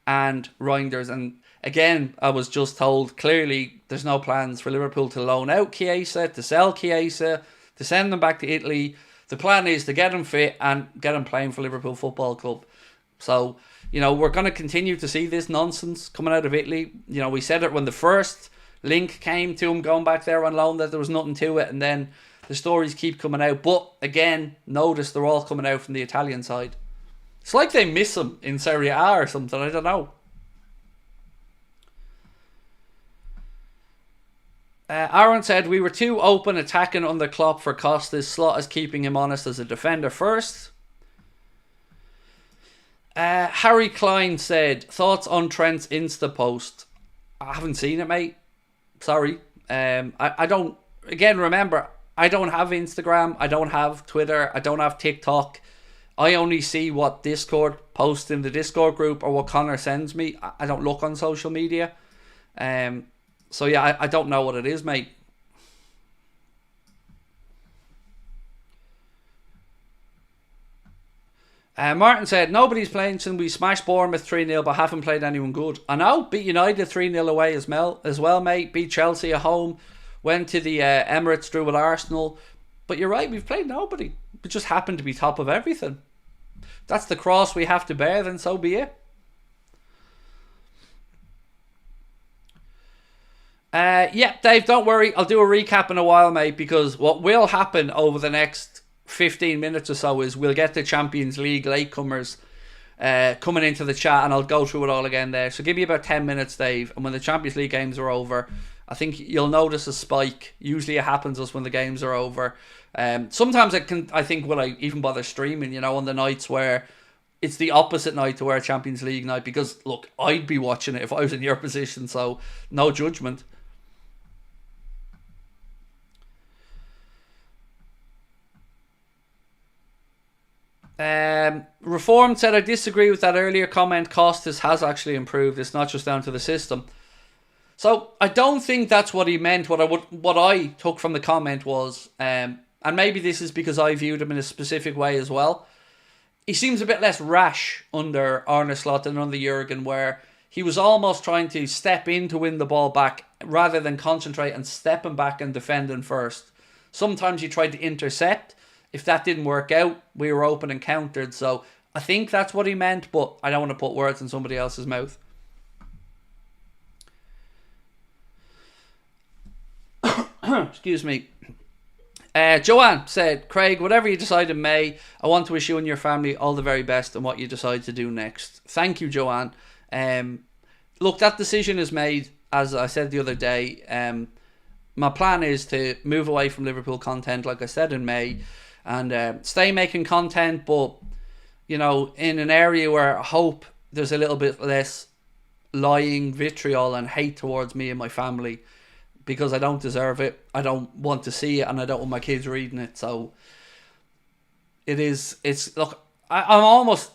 and Reinders. And again, I was just told clearly there's no plans for Liverpool to loan out Chiesa, to sell Chiesa, to send them back to Italy. The plan is to get him fit and get him playing for Liverpool Football Club. So, you know, we're going to continue to see this nonsense coming out of Italy. You know, we said it when the first link came to him going back there on loan that there was nothing to it, and then the stories keep coming out. But again, notice they're all coming out from the Italian side. It's like they miss him in Serie A or something, I don't know. Aaron said, we were too open attacking under Klopp for Costas. Slot is keeping him honest as a defender first. Harry Klein said, thoughts on Trent's Insta post? I haven't seen it, mate. Sorry. I don't, again, remember, I don't have Instagram, I don't have Twitter, I don't have TikTok. I only see what Discord posts in the Discord group or what Connor sends me. I don't look on social media. So yeah, I don't know what it is, mate. Martin said, nobody's playing since we smashed Bournemouth 3-0 but haven't played anyone good. I know, beat United 3-0 away as well, mate. Beat Chelsea at home. Went to the Emirates, drew with Arsenal. But you're right, we've played nobody. We just happened to be top of everything. That's the cross we have to bear, then so be it. Yeah, Dave, don't worry. I'll do a recap in a while, mate, because what will happen over the next 15 minutes or so is we'll get the Champions League latecomers coming into the chat, and I'll go through it all again there. So give me about 10 minutes, Dave, and when the Champions League games are over, I think you'll notice a spike. Usually it happens us when the games are over. Sometimes I think will I even bother streaming, you know, on the nights where it's the opposite night to where Champions League night, because look, I'd be watching it if I was in your position, so no judgment. Reformed said, I disagree with that earlier comment. Costas has actually improved. It's not just down to the system. So I don't think that's what he meant. What I took from the comment was, and maybe this is because I viewed him in a specific way as well. He seems a bit less rash under Arne Slot than under Jurgen, where he was almost trying to step in to win the ball back rather than concentrate and stepping back and defending first. Sometimes he tried to intercept. If that didn't work out, we were open and countered. So I think that's what he meant, but I don't want to put words in somebody else's mouth. Excuse me. Joanne said, Craig, whatever you decide in May, I want to wish you and your family all the very best in what you decide to do next. Thank you, Joanne. Look, that decision is made, as I said the other day. My plan is to move away from Liverpool content, like I said, in May, and stay making content, but, you know, in an area where I hope there's a little bit less lying vitriol and hate towards me and my family, because I don't deserve it, I don't want to see it, and I don't want my kids reading it. So look, I'm almost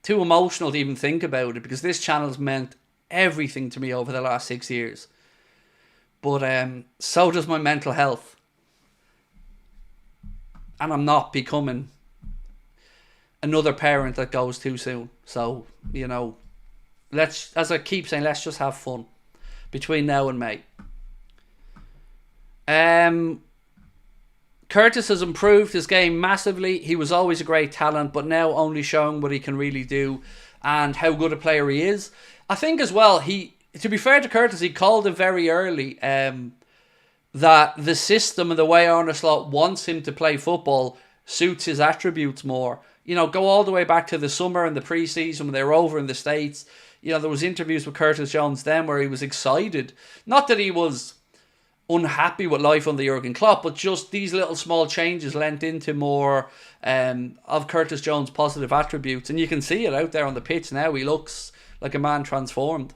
too emotional to even think about it, because this channel's meant everything to me over the last 6 years. But so does my mental health. And I'm not becoming another parent that goes too soon. So, you know, as I keep saying, let's just have fun between now and May. Curtis has improved his game massively. He was always a great talent, but now only showing what he can really do and how good a player he is. I think as well, to be fair to Curtis, he called it very early that the system and the way Arne Slot wants him to play football suits his attributes more. You know, go all the way back to the summer and the pre-season when they were over in the States. You know, there was interviews with Curtis Jones then where he was excited. Not that he was unhappy with life under Jurgen Klopp, but just these little small changes lent into more of Curtis Jones' positive attributes. And you can see it out there on the pitch now. He looks like a man transformed.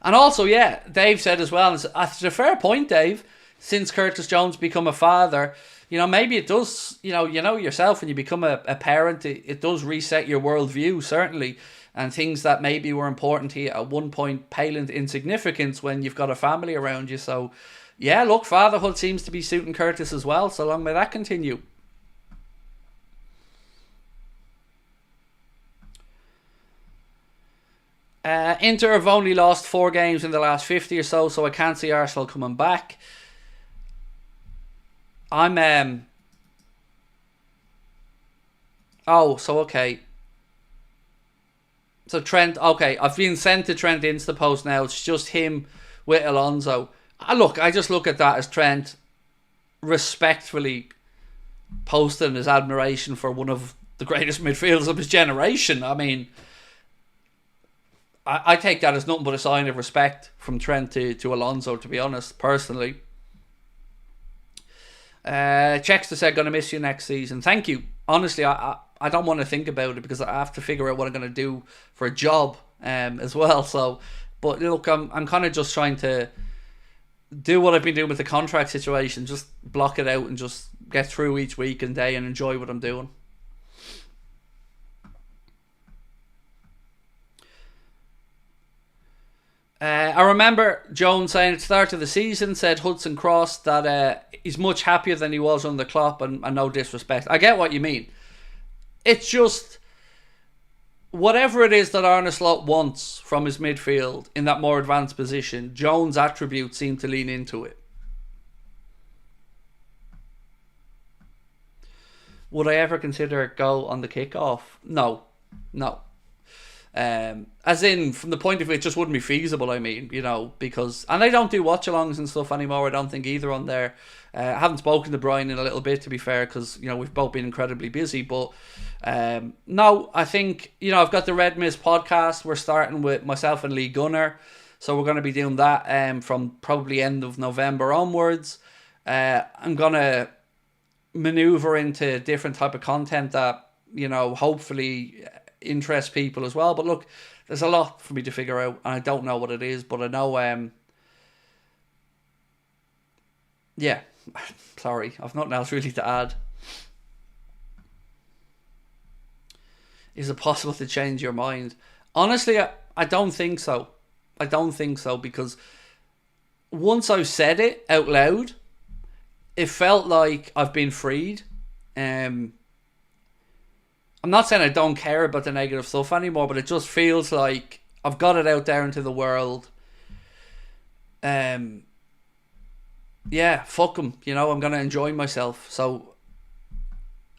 And also, yeah, Dave said as well, and it's a fair point, Dave, since Curtis Jones become a father, you know, maybe it does, you know yourself, when you become a parent, it does reset your worldview, certainly, and things that maybe were important to you at one point pale into insignificance when you've got a family around you. So, yeah, look, fatherhood seems to be suiting Curtis as well, so long may that continue. Inter have only lost 4 games in the last 50 or so I can't see Arsenal coming back. Okay. So Trent, okay, I've been sent to Trent Instapost now. It's just him with Alonso. I just look at that as Trent respectfully posting his admiration for one of the greatest midfielders of his generation. I mean, I take that as nothing but a sign of respect from Trent to Alonso, to be honest, personally. Chexter said, gonna miss you next season. Thank you. Honestly, I don't want to think about it because I have to figure out what I'm gonna do for a job as well. So, but look, I'm kind of just trying to do what I've been doing with the contract situation, just block it out and just get through each week and day and enjoy what I'm doing. I remember Jones saying at the start of the season, said Hudson Cross, that he's much happier than he was under Klopp, and no disrespect. I get what you mean. It's just, whatever it is that Arne Slot wants from his midfield in that more advanced position, Jones' attributes seem to lean into it. Would I ever consider a goal on the kickoff? No. As in, from the point of view, it just wouldn't be feasible, I mean, you know, because, and they don't do watch-alongs and stuff anymore, I don't think, either on there. I haven't spoken to Brian in a little bit, to be fair, because, you know, we've both been incredibly busy, but no, I think, you know, I've got the Red Mist podcast. We're starting with myself and Lee Gunner, so we're going to be doing that from probably end of November onwards. I'm going to maneuver into different type of content that, you know, hopefully interest people as well. But look, there's a lot for me to figure out, and I don't know what it is, but I know yeah, sorry, I've nothing else really to add. Is it possible to change your mind? Honestly, I don't think so. I don't think so, because once I said it out loud, it felt like I've been freed. I'm not saying I don't care about the negative stuff anymore, but it just feels like I've got it out there into the world. Yeah, fuck them. I'm going to enjoy myself. So,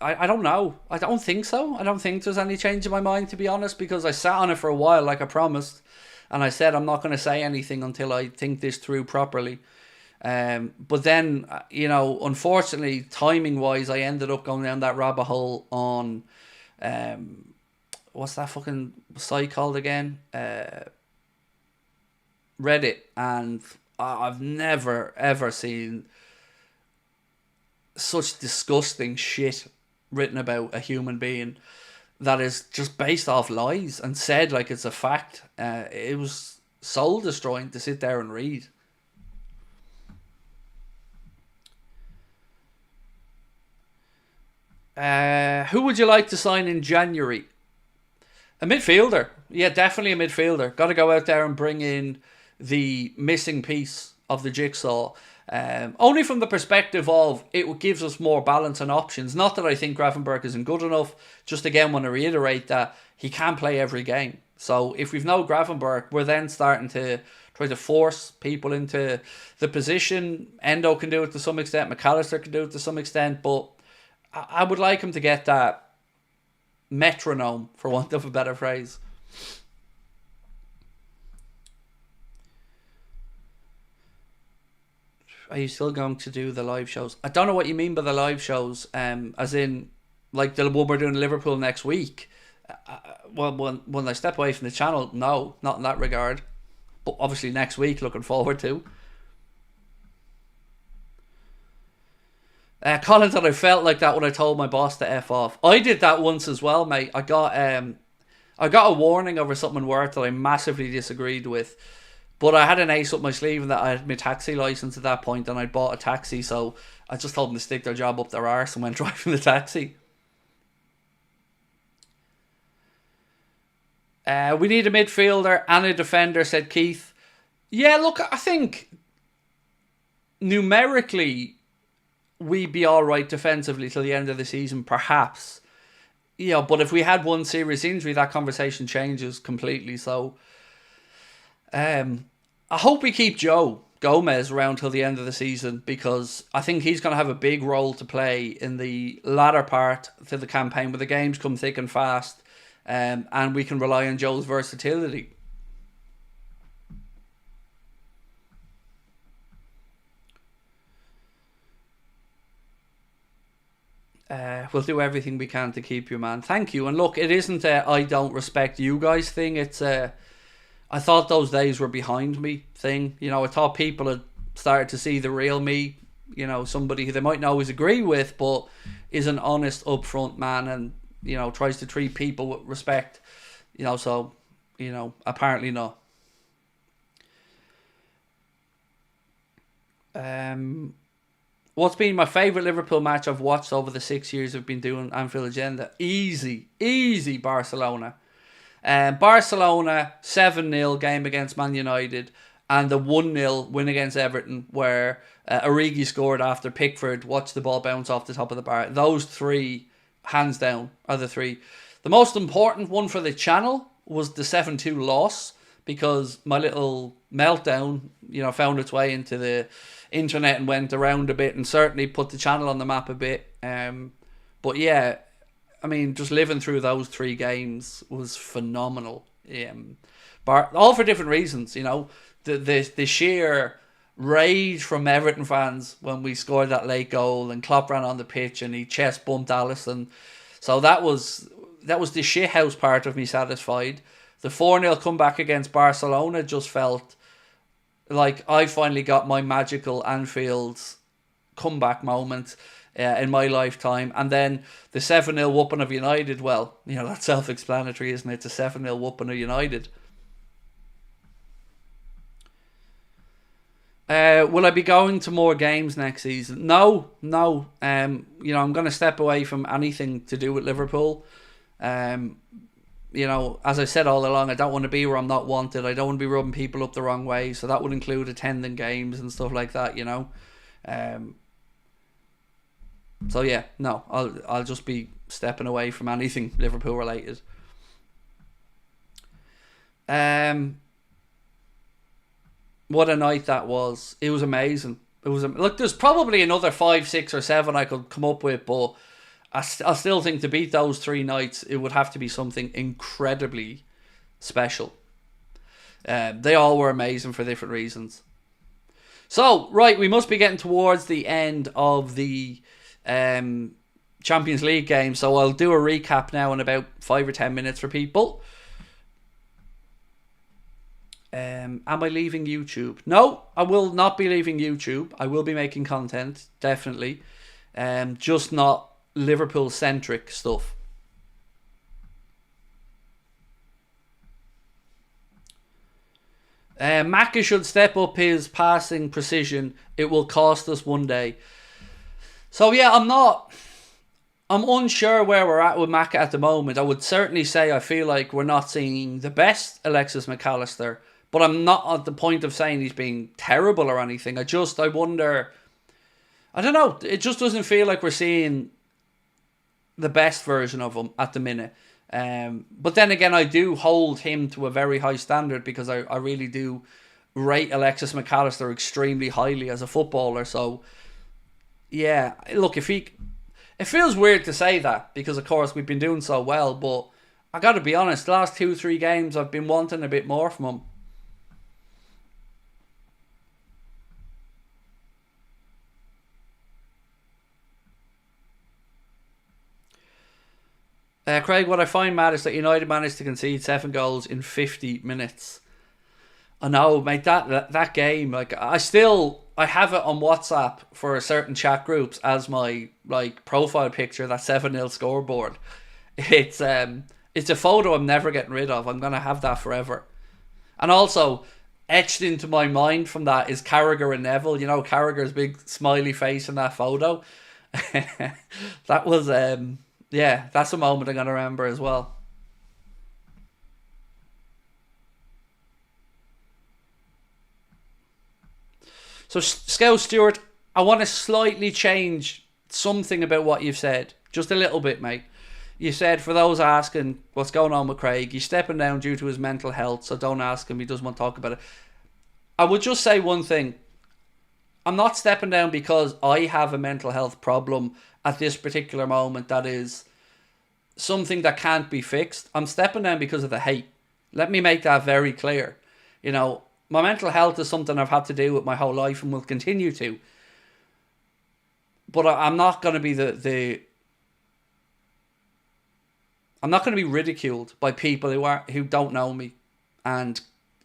I don't know. I don't think so. I don't think there's any change in my mind, to be honest, because I sat on it for a while, like I promised. And I said I'm not going to say anything until I think this through properly. But then, unfortunately, timing-wise, I ended up going down that rabbit hole on... what's that fucking site called again? Reddit. And I've never, ever seen such disgusting shit written about a human being that is just based off lies and said like it's a fact. It was soul destroying to sit there and read. Who would you like to sign in January? A midfielder. Yeah, definitely a midfielder. Got to go out there and bring in the missing piece of the jigsaw. Only from the perspective of it gives us more balance and options. Not that I think Gravenberch isn't good enough. Just again want to reiterate that he can't play every game. So if we've no Gravenberch, we're then starting to try to force people into the position. Endo can do it to some extent. McAllister can do it to some extent. But I would like him to get that metronome, for want of a better phrase. Are you still going to do the live shows? I don't know what you mean by the live shows. As in, like the one we're doing in Liverpool next week. Well, when I step away from the channel, no, not in that regard. But obviously next week, looking forward to. Colin said I felt like that when I told my boss to F off. I did that once as well, mate. I got a warning over something in work that I massively disagreed with. But I had an ace up my sleeve and that I had my taxi license at that point and I'd bought a taxi, so I just told them to stick their job up their arse and went driving the taxi. We need a midfielder and a defender, said Keith. Yeah, look, I think numerically we'd be alright defensively till the end of the season, perhaps. But if we had one serious injury, that conversation changes completely. So I hope we keep Joe Gomez around till the end of the season, because I think he's going to have a big role to play in the latter part to the campaign where the games come thick and fast, and we can rely on Joe's versatility. We'll do everything we can to keep you, man. Thank you. And look, it isn't a I don't respect you guys thing. It's a I thought those days were behind me thing. I thought people had started to see the real me. Somebody who they mightn't always agree with, but is an honest, upfront man and, tries to treat people with respect. So, apparently not. What's been my favourite Liverpool match I've watched over the 6 years I've been doing Anfield Agenda? Easy Barcelona. Barcelona 7-0 game against Man United and the 1-0 win against Everton where Origi scored after Pickford watched the ball bounce off the top of the bar. Those three, hands down, are the three. The most important one for the channel was the 7-2 loss, because my little meltdown, found its way into the internet and went around a bit and certainly put the channel on the map a bit. But yeah, I mean, just living through those three games was phenomenal. All for different reasons, the sheer rage from Everton fans when we scored that late goal and Klopp ran on the pitch and he chest bumped Alisson. So that was the shithouse part of me satisfied. The 4-0 comeback against Barcelona just felt like I finally got my magical Anfield comeback moment in my lifetime. And then the 7-0 whooping of United, well, that's self-explanatory, isn't it? It's a 7-0 whooping of United. Will I be going to more games next season? No. I'm going to step away from anything to do with Liverpool. You know, as I said all along, I don't want to be where I'm not wanted. I don't want to be rubbing people up the wrong way. So that would include attending games and stuff like that, you know. So yeah, no, I'll just be stepping away from anything Liverpool related. What a night that was. It was amazing. It was look. There's probably another 5, 6, or 7 I could come up with, but I still think to beat those 3 nights, it would have to be something incredibly special. They all were amazing for different reasons. So, right, we must be getting towards the end of the Champions League game, so I'll do a recap now in about 5 or 10 minutes for people. Am I leaving YouTube? No, I will not be leaving YouTube. I will be making content, definitely. Just not Liverpool-centric stuff. Maka should step up his passing precision. It will cost us one day. So yeah, I'm unsure where we're at with Maka at the moment. I would certainly say I feel like we're not seeing the best Alexis McAllister, but I'm not at the point of saying he's being terrible or anything. I wonder, I don't know, it just doesn't feel like we're seeing the best version of him at the minute. But then again, I do hold him to a very high standard because I really do rate Alexis McAllister extremely highly as a footballer. So yeah, look, it feels weird to say that because of course we've been doing so well, but I got to be honest, the last 2-3 games I've been wanting a bit more from him. Craig, what I find mad is that United managed to concede 7 goals in 50 minutes. I know, mate, that game, like, I have it on WhatsApp for certain chat groups as my, like, profile picture, that 7-0 scoreboard. It's a photo I'm never getting rid of. I'm going to have that forever. And also, etched into my mind from that is Carragher and Neville. You know, Carragher's big smiley face in that photo. That was... yeah, that's a moment I'm going to remember as well. So, Scout Stewart, I want to slightly change something about what you've said. Just a little bit, mate. You said, for those asking what's going on with Craig, he's stepping down due to his mental health, so don't ask him, he doesn't want to talk about it. I would just say one thing. I'm not stepping down because I have a mental health problem at this particular moment that is something that can't be fixed. I'm stepping down because of the hate. Let me make that very clear. You know, my mental health is something I've had to deal with my whole life and will continue to. But I'm not going to be I'm not going to be ridiculed by people who don't know me and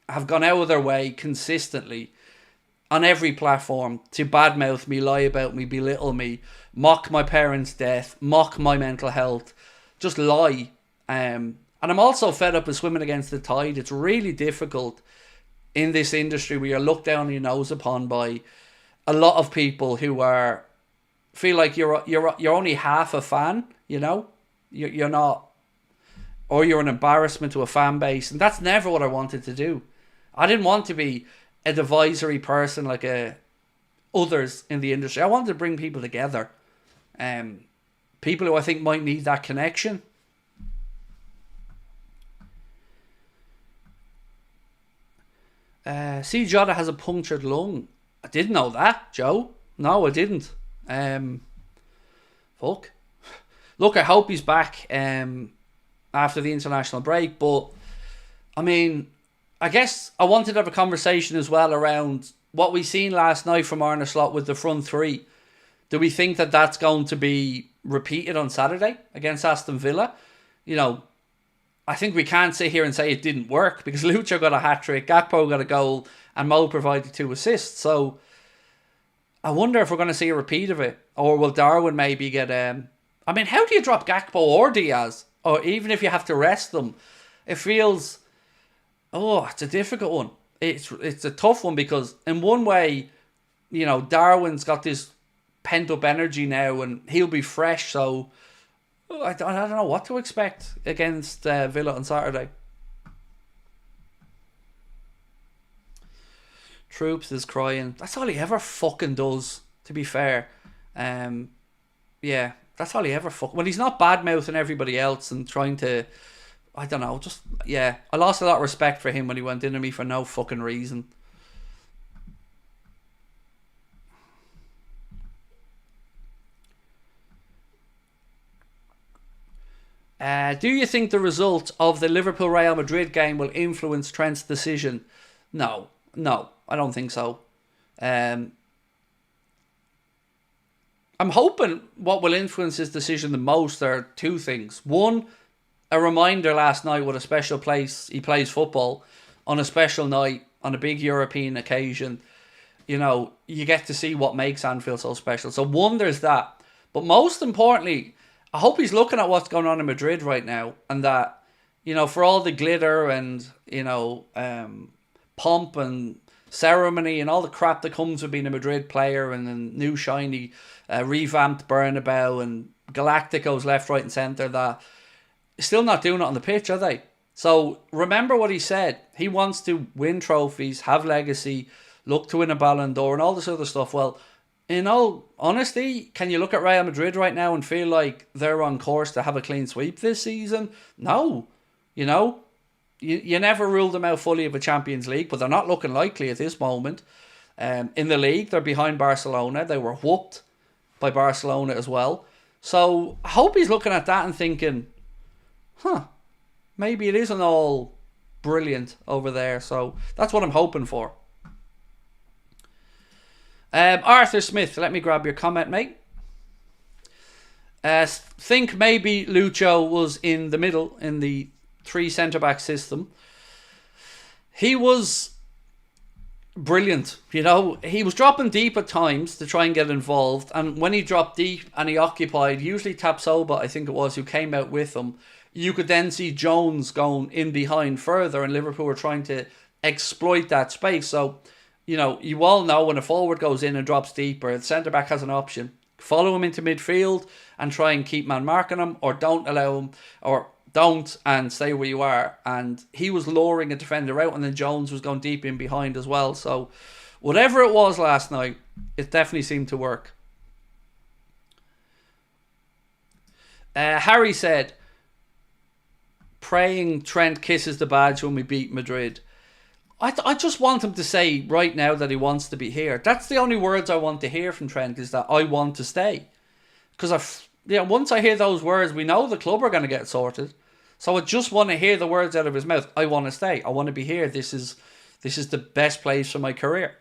have gone out of their way consistently on every platform to badmouth me, lie about me, belittle me, mock my parents' death, mock my mental health, just lie. And I'm also fed up with swimming against the tide. It's really difficult in this industry where you're looked down your nose upon by a lot of people who feel like you're only half a fan, you know? You're not, or you're an embarrassment to a fan base, and that's never what I wanted to do. I didn't want to be a divisory person like others in the industry. I wanted to bring people together. People who I think might need that connection. See, Jota has a punctured lung. I didn't know that, Joe. No, I didn't. Fuck. Look, I hope he's back after the international break, but I mean, I guess I wanted to have a conversation as well around what we seen last night from Arne Slot with the front three. Do we think that that's going to be repeated on Saturday against Aston Villa? You know, I think we can't sit here and say it didn't work because Lucho got a hat-trick, Gakpo got a goal, and Mo provided 2 assists. So I wonder if we're going to see a repeat of it. Or will Darwin maybe get... I mean, how do you drop Gakpo or Diaz? Or even if you have to rest them? It feels... Oh, it's a difficult one. It's a tough one because in one way, you know, Darwin's got this pent-up energy now and he'll be fresh. So I don't know what to expect against Villa on Saturday. Troops is crying. That's all he ever fucking does, to be fair. Yeah, that's all he ever Well, he's not bad-mouthing everybody else and trying to... I don't know, just... Yeah, I lost a lot of respect for him when he went into me for no fucking reason. Do you think the result of the Liverpool-Real Madrid game will influence Trent's decision? No, I don't think so. I'm hoping what will influence his decision the most are two things. One, a reminder last night what a special place he plays football on a special night, on a big European occasion. You know, you get to see what makes Anfield so special. So one, there's that. But most importantly, I hope he's looking at what's going on in Madrid right now, and that, you know, for all the glitter and, you know, pomp and ceremony and all the crap that comes with being a Madrid player and a new shiny revamped Bernabeu and Galacticos left, right and centre, that still not doing it on the pitch, are they? So remember what he said. He wants to win trophies, have legacy, look to win a Ballon d'Or and all this other stuff. Well, in all honesty, can you look at Real Madrid right now and feel like they're on course to have a clean sweep this season? No. You know, you never ruled them out fully of a Champions League, but they're not looking likely at this moment. In the league, they're behind Barcelona. They were whooped by Barcelona as well. So I hope he's looking at that and thinking, maybe it isn't all brilliant over there. So that's what I'm hoping for. Arthur Smith, let me grab your comment, mate. Think maybe Lucho was in the middle in the 3 centre-back system. He was brilliant, you know. He was dropping deep at times to try and get involved, and when he dropped deep and he occupied, usually Tapsoba, I think it was, who came out with him, you could then see Jones going in behind further, and Liverpool were trying to exploit that space. So, you know, you all know when a forward goes in and drops deeper, the centre-back has an option. Follow him into midfield and try and keep man marking him, or don't allow him, or don't and stay where you are. And he was luring a defender out, and then Jones was going deep in behind as well. So whatever it was last night, it definitely seemed to work. Harry said, praying Trent kisses the badge when we beat Madrid. I just want him to say right now that he wants to be here. That's the only words I want to hear from Trent, is that I want to stay. Because once I hear those words, we know the club are going to get sorted. So I just want to hear the words out of his mouth. I want to stay. I want to be here. This is the best place for my career.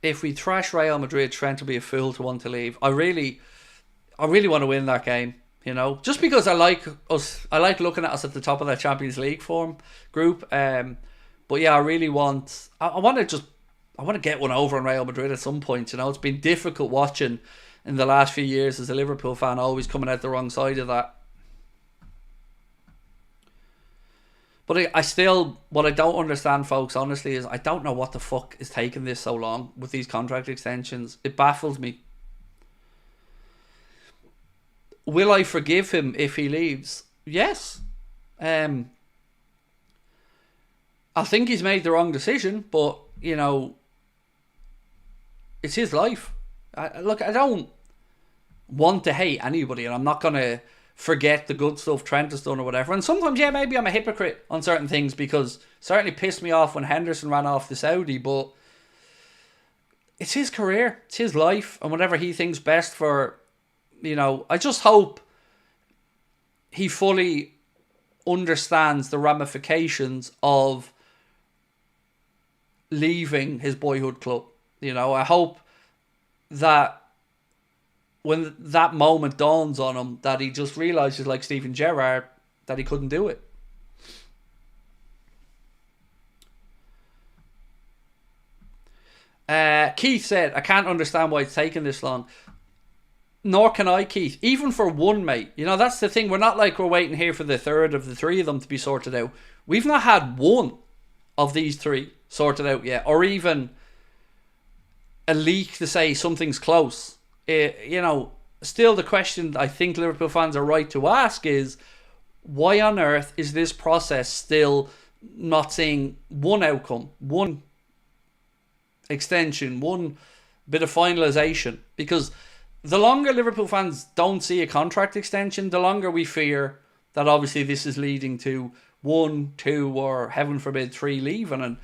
If we thrash Real Madrid, Trent will be a fool to want to leave. I really want to win that game, you know, just because I like us. I like looking at us at the top of that Champions League form group. But yeah, I really want. I want to get one over on Real Madrid at some point. You know, it's been difficult watching in the last few years as a Liverpool fan, always coming out the wrong side of that. But I still, what I don't understand, folks, honestly, is I don't know what the fuck is taking this so long with these contract extensions. It baffles me. Will I forgive him if he leaves? Yes. I think he's made the wrong decision, but, you know, it's his life. Look, I don't want to hate anybody, and I'm not going to forget the good stuff Trent has done or whatever. And sometimes, yeah, maybe I'm a hypocrite on certain things, because it certainly pissed me off when Henderson ran off the Saudi, but it's his career, it's his life, and whatever he thinks best for, you know, I just hope he fully understands the ramifications of leaving his boyhood club. You know, I hope that when that moment dawns on him, that he just realises, like Steven Gerrard, that he couldn't do it. Keith said, I can't understand why it's taken this long. Nor can I, Keith. Even for one, mate. You know, that's the thing. We're not like we're waiting here for the third of the three of them to be sorted out. We've not had one of these three sorted out yet. Or even a leak to say something's close. You know, still the question I think Liverpool fans are right to ask is, why on earth is this process still not seeing one outcome, one extension, one bit of finalisation? Because the longer Liverpool fans don't see a contract extension, the longer we fear that obviously this is leading to 1, 2, or heaven forbid 3 leaving. And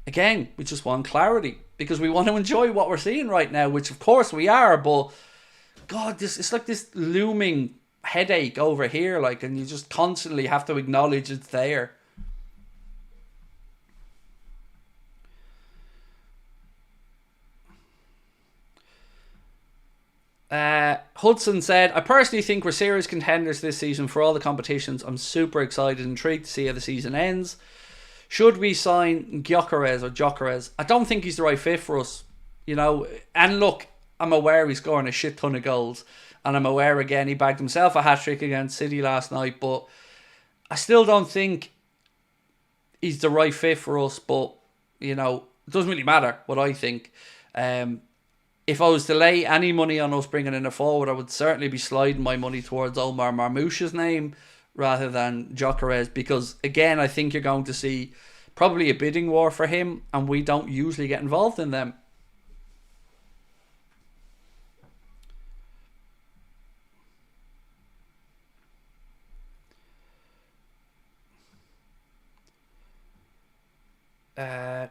again, we just want clarity because we want to enjoy what we're seeing right now, which of course we are. But God, it's like this looming headache over here, like, and you just constantly have to acknowledge it's there. Hudson said, I personally think we're serious contenders this season for all the competitions. I'm super excited and intrigued to see how the season ends. Should we sign Gyökeres? I don't think he's the right fit for us, you know. And look, I'm aware he's scoring a shit ton of goals, and I'm aware again he bagged himself a hat-trick against City last night, but I still don't think he's the right fit for us. But, you know, it doesn't really matter what I think. If I was to lay any money on us bringing in a forward, I would certainly be sliding my money towards Omar Marmoush's name rather than Gyökeres, because again, I think you're going to see probably a bidding war for him, and we don't usually get involved in them. Uh,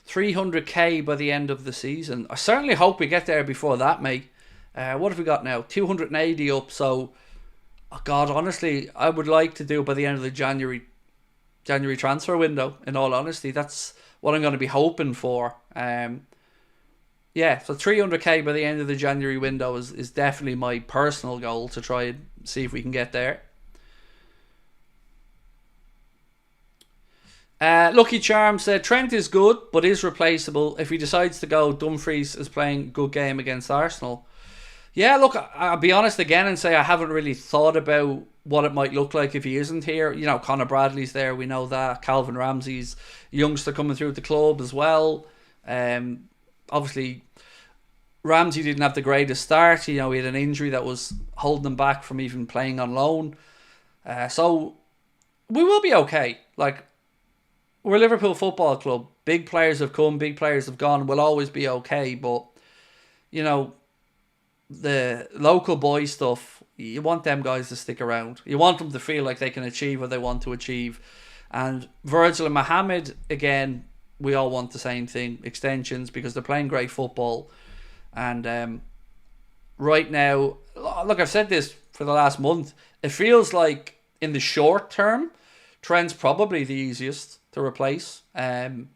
300k by the end of the season. I certainly hope we get there before that, mate. What have we got now? 280 up. So, oh God, honestly, I would like to do it by the end of the January transfer window. In all honesty, that's what I'm going to be hoping for. Yeah, so 300k by the end of the January window is definitely my personal goal, to try and see if we can get there. Lucky Charm said Trent is good but is replaceable. If he decides to go, Dumfries is playing a good game against Arsenal. Yeah, look, I'll be honest again and say I haven't really thought about what it might look like if he isn't here. You know, Conor Bradley's there, we know that. Calvin Ramsey's youngster coming through the club as well. Obviously, Ramsey didn't have the greatest start. You know, he had an injury that was holding him back from even playing on loan. So we will be okay. Like, we're Liverpool Football Club. Big players have come, big players have gone. We'll always be okay. But, you know, the local boy stuff, you want them guys to stick around. You want them to feel like they can achieve what they want to achieve. And Virgil and Mohamed, again, we all want the same thing. Extensions, because they're playing great football. And right now, look, I've said this for the last month. It feels like in the short term, Trent's probably the easiest to replace in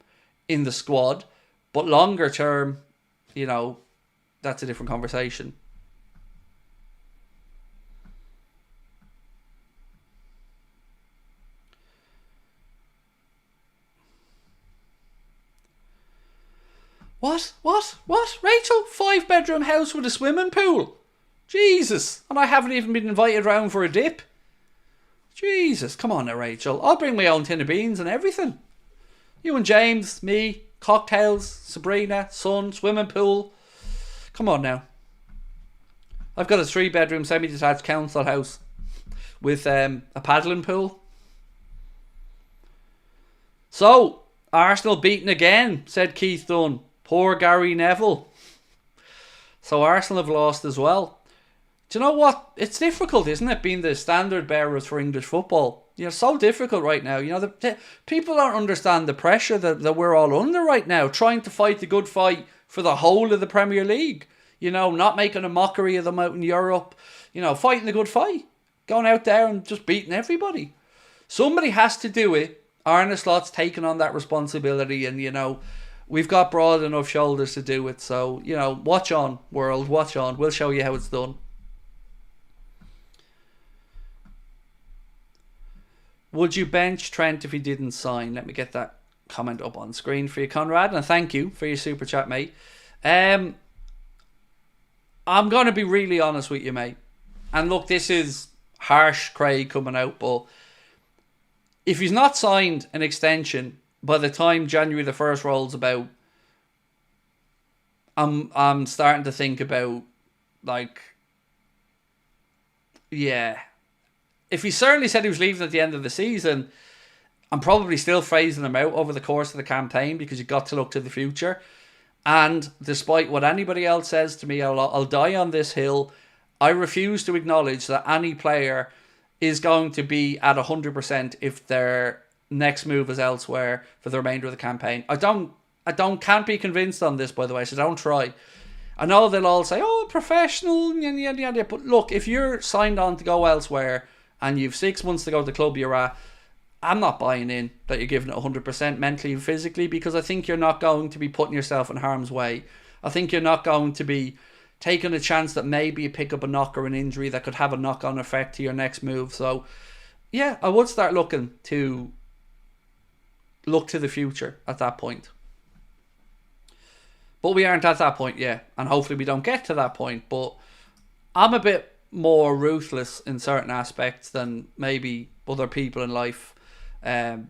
the squad, but longer term, you know, that's a different conversation. What? Rachel? 5-bedroom house with a swimming pool? Jesus! And I haven't even been invited round for a dip. Jesus, come on now, Rachel. I'll bring my own tin of beans and everything. You and James, me, cocktails, Sabrina, son, swimming pool. Come on now. I've got a 3-bedroom semi-detached council house with a paddling pool. So, Arsenal beaten again, said Keith Dunn. Poor Gary Neville. So Arsenal have lost as well. Do you know what? It's difficult, isn't it, being the standard bearers for English football? You know, so difficult right now. You know, the people don't understand the pressure that we're all under right now, trying to fight the good fight for the whole of the Premier League. You know, not making a mockery of them out in Europe. You know, fighting the good fight. Going out there and just beating everybody. Somebody has to do it. Arne Slot's taken on that responsibility, and, you know, we've got broad enough shoulders to do it. So, you know, watch on, world, watch on. We'll show you how it's done. Would you bench Trent if he didn't sign? Let me get that comment up on screen for you, Conrad. And thank you for your super chat, mate. I'm going to be really honest with you, mate. And look, this is harsh, Craig, coming out, but if he's not signed an extension by the time January the 1st rolls about, I'm starting to think about, like, yeah. If he certainly said he was leaving at the end of the season, I'm probably still phasing him out over the course of the campaign because you've got to look to the future. And despite what anybody else says to me, I'll die on this hill. I refuse to acknowledge that any player is going to be at 100% if their next move is elsewhere for the remainder of the campaign. Can't be convinced on this, by the way, so don't try. I know they'll all say, oh, professional, yada, yada. But look, if you're signed on to go elsewhere and you've 6 months to go to the club you're at, I'm not buying in that you're giving it 100% mentally and physically, because I think you're not going to be putting yourself in harm's way. I think you're not going to be taking a chance that maybe you pick up a knock or an injury that could have a knock-on effect to your next move. So, yeah, I would start looking to look to the future at that point. But we aren't at that point yet, and hopefully we don't get to that point. But I'm a bit more ruthless in certain aspects than maybe other people in life. So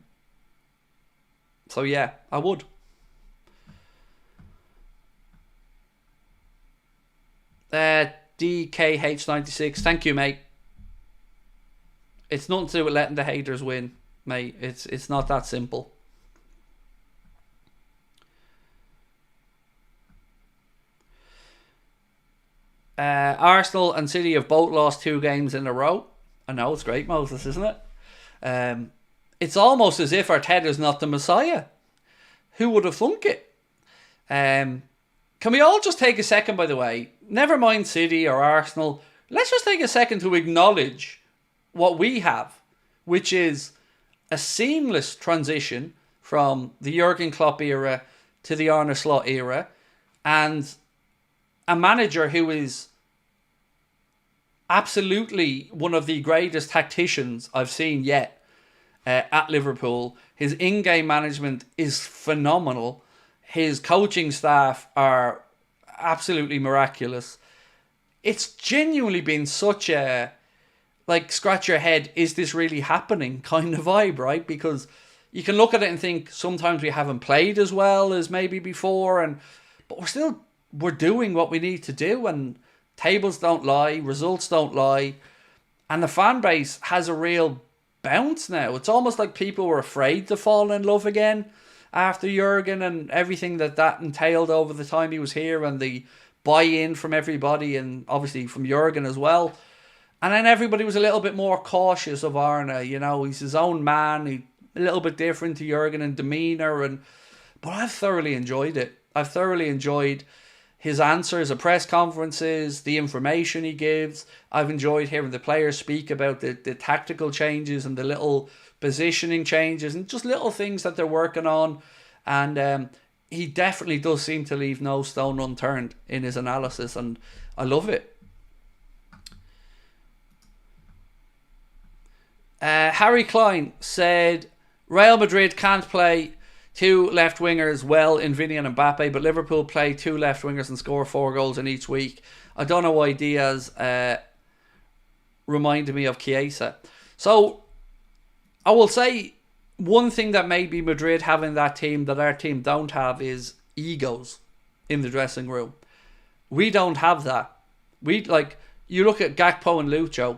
yeah, I would. DKH96, thank you, mate. It's nothing to do with letting the haters win, mate. It's not that simple. Arsenal and City have both lost 2 games in a row. I know, it's great, Moses, isn't it? It's almost as if Arteta's not the Messiah. Who would have thunk it? Can we all just take a second, by the way? Never mind City or Arsenal. Let's just take a second to acknowledge what we have, which is a seamless transition from the Jurgen Klopp era to the Arne Slot era, and a manager who is absolutely one of the greatest tacticians I've seen yet at Liverpool. His in-game management is phenomenal. His coaching staff are absolutely miraculous. It's genuinely been such a, like, scratch your head, is this really happening kind of vibe, right? Because you can look at it and think sometimes we haven't played as well as maybe before, but we're doing what we need to do, and tables don't lie, results don't lie, and the fan base has a real bounce now. It's almost like people were afraid to fall in love again after Jurgen and everything that entailed over the time he was here, and the buy-in from everybody, and obviously from Jurgen as well. And then everybody was a little bit more cautious of Arne. You know, he's his own man, a little bit different to Jurgen in demeanour, but I've thoroughly enjoyed it. I've thoroughly enjoyed his answers at press conferences, the information he gives. I've enjoyed hearing the players speak about the tactical changes and the little positioning changes and just little things that they're working on. And he definitely does seem to leave no stone unturned in his analysis, and I love it. Harry Klein said, Real Madrid can't play 2 left wingers well in Vinny and Mbappe, but Liverpool play 2 left wingers and score 4 goals in each week. I don't know why Diaz reminded me of Chiesa. So I will say one thing that maybe Madrid have in that team that our team don't have is egos in the dressing room. We don't have that. You look at Gakpo and Lucho,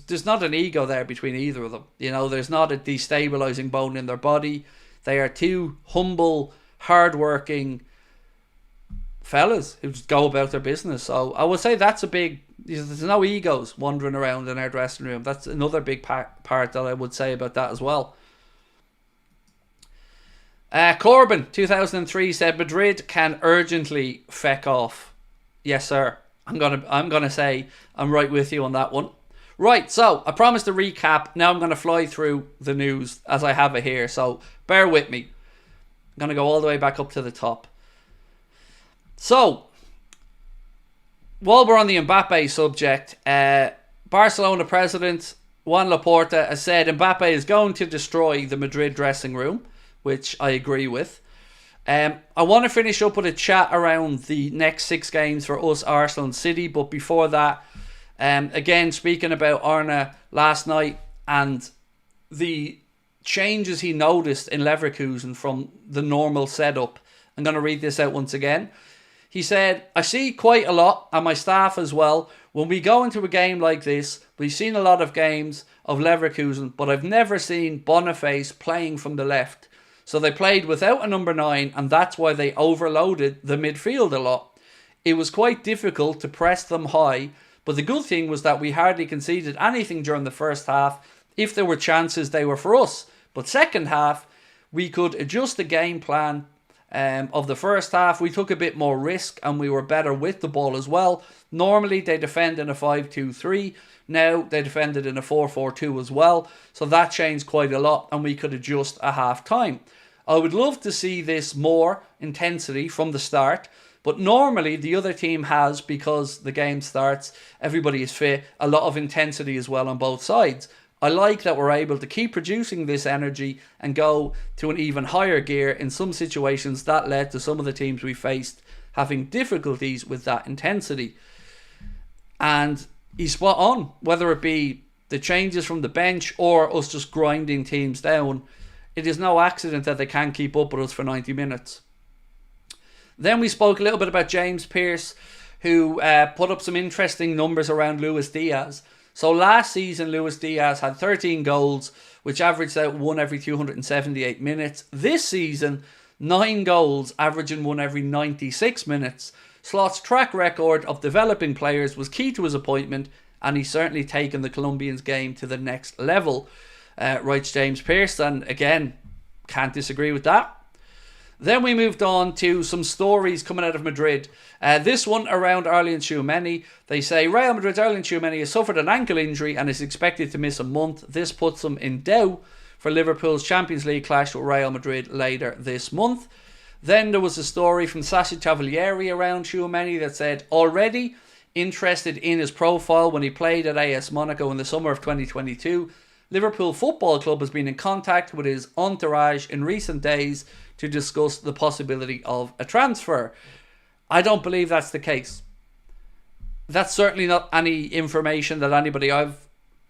there's not an ego there between either of them. You know, there's not a destabilising bone in their body. They are 2 humble, hard-working fellas who just go about their business. So I would say that's a big... There's no egos wandering around in our dressing room. That's another big part that I would say about that as well. Corbin, 2003, said Madrid can urgently feck off. Yes, sir. I'm gonna say I'm right with you on that one. Right, so I promised a recap. Now I'm going to fly through the news as I have it here. So bear with me. I'm going to go all the way back up to the top. So, while we're on the Mbappe subject, Barcelona president Juan Laporta has said Mbappe is going to destroy the Madrid dressing room, which I agree with. I want to finish up with a chat around the next 6 games for us, Arsenal and City. But before that, again, speaking about Arne last night and the changes he noticed in Leverkusen from the normal setup. I'm going to read this out once again. He said, I see quite a lot, and my staff as well, when we go into a game like this. We've seen a lot of games of Leverkusen, but I've never seen Boniface playing from the left. So they played without a number 9, and that's why they overloaded the midfield a lot. It was quite difficult to press them high, but the good thing was that we hardly conceded anything during the first half. If there were chances, they were for us. But second half, we could adjust the game plan of the first half. We took a bit more risk and we were better with the ball as well. Normally they defend in a 5-2-3. Now they defended in a 4-4-2 as well. So that changed quite a lot and we could adjust at half time. I would love to see this more intensity from the start. But normally the other team has, because the game starts, everybody is fit, a lot of intensity as well on both sides. I like that we're able to keep producing this energy and go to an even higher gear. In some situations that led to some of the teams we faced having difficulties with that intensity. And he's spot on, whether it be the changes from the bench or us just grinding teams down. It is no accident that they can't keep up with us for 90 minutes. Then we spoke a little bit about James Pearce, who put up some interesting numbers around Luis Diaz. So last season, Luis Diaz had 13 goals, which averaged out 1 every 278 minutes. This season, 9 goals, averaging 1 every 96 minutes. Slot's track record of developing players was key to his appointment, and he's certainly taken the Colombians' game to the next level, writes James Pearce, and again, can't disagree with that. Then we moved on to some stories coming out of Madrid. This one around Aurelien Tchouameni. They say Real Madrid's Aurelien Tchouameni has suffered an ankle injury and is expected to miss a month. This puts him in doubt for Liverpool's Champions League clash with Real Madrid later this month. Then there was a story from Sacha Tavolieri around Tchouameni that said, already interested in his profile when he played at AS Monaco in the summer of 2022. Liverpool Football Club has been in contact with his entourage in recent days to discuss the possibility of a transfer. I don't believe that's the case. That's certainly not any information that anybody I've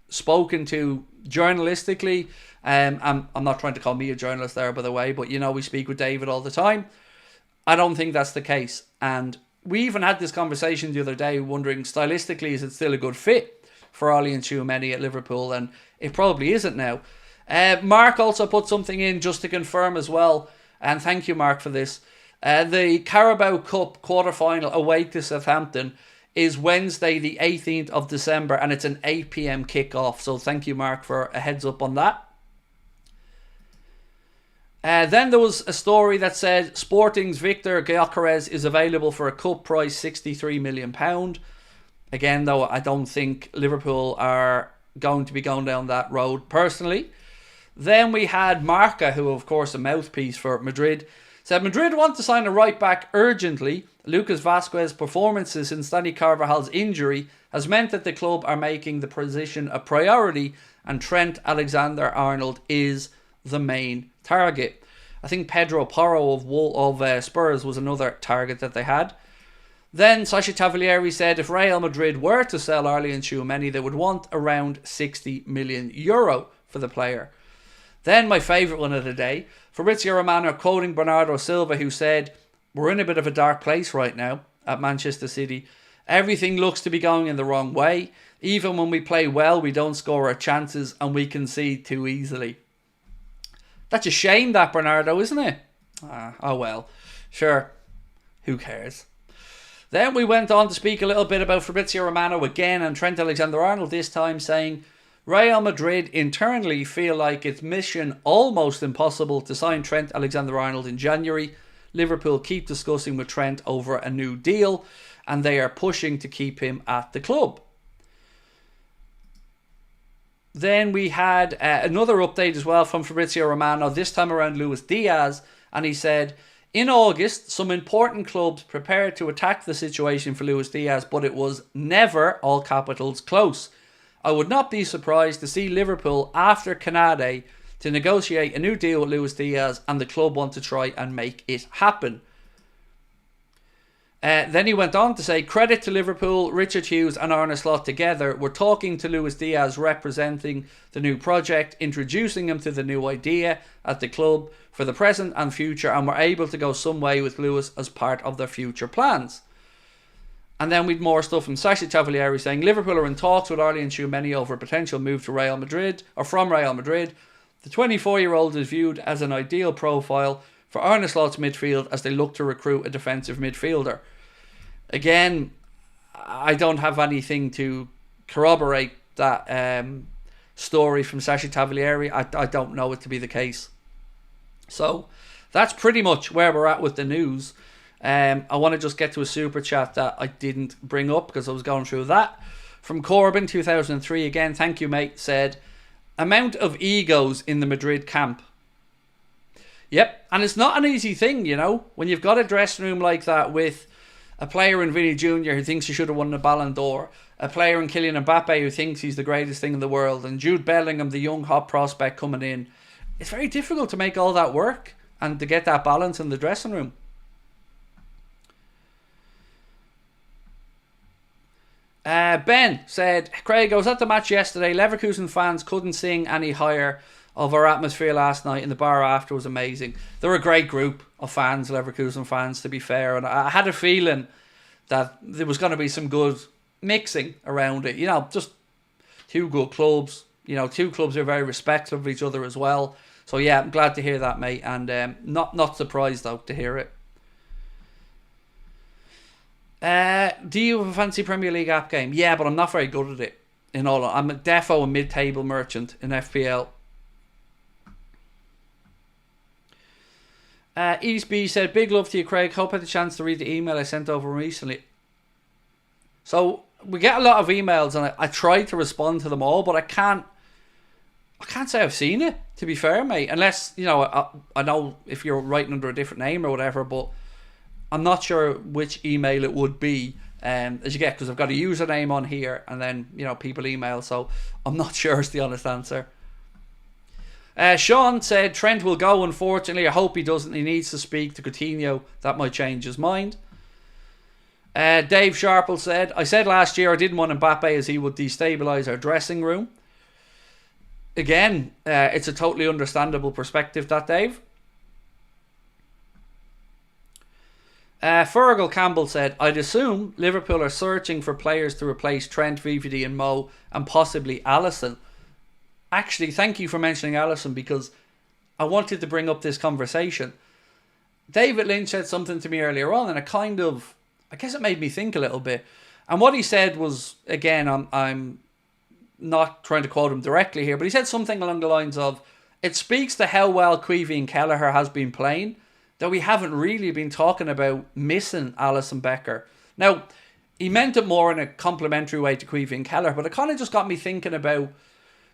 spoken to journalistically. I'm not trying to call me a journalist there, by the way, but you know, we speak with David all the time. I don't think that's the case. And we even had this conversation the other day wondering, stylistically, is it still a good fit for Aurelien Tchouameni at Liverpool? And it probably isn't now. Mark also put something in just to confirm as well. And thank you, Mark, for this. The Carabao Cup quarter-final away to Southampton is Wednesday, the 18th of December, and it's an 8 p.m. kickoff. So thank you, Mark, for a heads up on that. Then there was a story that said Sporting's Victor Gyökeres is available for a cup price £63 million. Again, though, I don't think Liverpool are going to be going down that road personally. Then we had Marca, who of course a mouthpiece for Madrid, said Madrid want to sign a right back urgently. Lucas Vazquez's performances since Danny Carvajal's injury has meant that the club are making the position a priority, and Trent Alexander-Arnold is the main target. I think Pedro Porro of Spurs was another target that they had. Then Sacha Tavolieri said if Real Madrid were to sell Aurelien Tchouameni, they would want around €60 million for the player. Then my favourite one of the day, Fabrizio Romano quoting Bernardo Silva, who said, we're in a bit of a dark place right now at Manchester City. Everything looks to be going in the wrong way. Even when we play well, we don't score our chances and we concede too easily. That's a shame, that, Bernardo, isn't it? Oh well, sure, who cares? Then we went on to speak a little bit about Fabrizio Romano again and Trent Alexander-Arnold, this time saying Real Madrid internally feel like it's mission almost impossible to sign Trent Alexander-Arnold in January. Liverpool keep discussing with Trent over a new deal and they are pushing to keep him at the club. Then we had another update as well from Fabrizio Romano, this time around Luis Diaz, and he said, in August, some important clubs prepared to attack the situation for Luis Diaz, but it was never, all capitals, close. I would not be surprised to see Liverpool, after Canade, to negotiate a new deal with Luis Diaz, and the club want to try and make it happen. Then he went on to say, credit to Liverpool, Richard Hughes and Arne Slot together. We're talking to Luis Diaz, representing the new project, introducing him to the new idea at the club for the present and future, and we're able to go some way with Luis as part of their future plans. And then we'd more stuff from Sacha Tavolieri saying, Liverpool are in talks with Aurelien Tchouameni over a potential move to Real Madrid, or from Real Madrid. The 24-year-old is viewed as an ideal profile for Arne Slot's midfield as they look to recruit a defensive midfielder. Again, I don't have anything to corroborate that story from Sacha Tavolieri. I don't know it to be the case. So that's pretty much where we're at with the news. I want to just get to a super chat that I didn't bring up because I was going through that. From Corbin, 2003, again, thank you, mate, said, amount of egos in the Madrid camp. Yep, and it's not an easy thing, you know, when you've got a dressing room like that with a player in Vinny Jr. who thinks he should have won the Ballon d'Or, a player in Kylian Mbappe who thinks he's the greatest thing in the world, and Jude Bellingham, the young hot prospect coming in. It's very difficult to make all that work and to get that balance in the dressing room. Ben said, Craig, I was at the match yesterday. Leverkusen fans couldn't sing any higher of our atmosphere last night, and the bar after was amazing. They're a great group of fans, Leverkusen fans, to be fair, and I had a feeling that there was going to be some good mixing around it. You know, just two good clubs. You know, two clubs are very respectful of each other as well. So yeah, I'm glad to hear that, mate, and not surprised though to hear it. Do you have a fancy Premier League app game? Yeah, but I'm not very good at it. I'm a defo and mid-table merchant in FPL. East B said, big love to you, Craig. Hope I had a chance to read the email I sent over recently. So we get a lot of emails, and I try to respond to them all, but I can't say I've seen it, to be fair, mate. Unless, you know, I know if you're writing under a different name or whatever, but I'm not sure which email it would be, as you get, because I've got a username on here, and then, you know, people email, so I'm not sure is the honest answer. Sean said, Trent will go, unfortunately. I hope he doesn't. He needs to speak to Coutinho. That might change his mind. Dave Sharple said, I said last year I didn't want Mbappe as he would destabilise our dressing room. Again, it's a totally understandable perspective, that, Dave. Fergal Campbell said, I'd assume Liverpool are searching for players to replace Trent, VVD and Mo, and possibly Alisson. Actually, thank you for mentioning Alisson, because I wanted to bring up this conversation. David Lynch said something to me earlier on, and I guess it made me think a little bit. And what he said was, again, I'm not trying to quote him directly here, but he said something along the lines of, it speaks to how well Queevy and Kelleher has been playing that we haven't really been talking about missing Alisson Becker. Now, he meant it more in a complimentary way to Queevy and Kelleher, but it kind of just got me thinking about,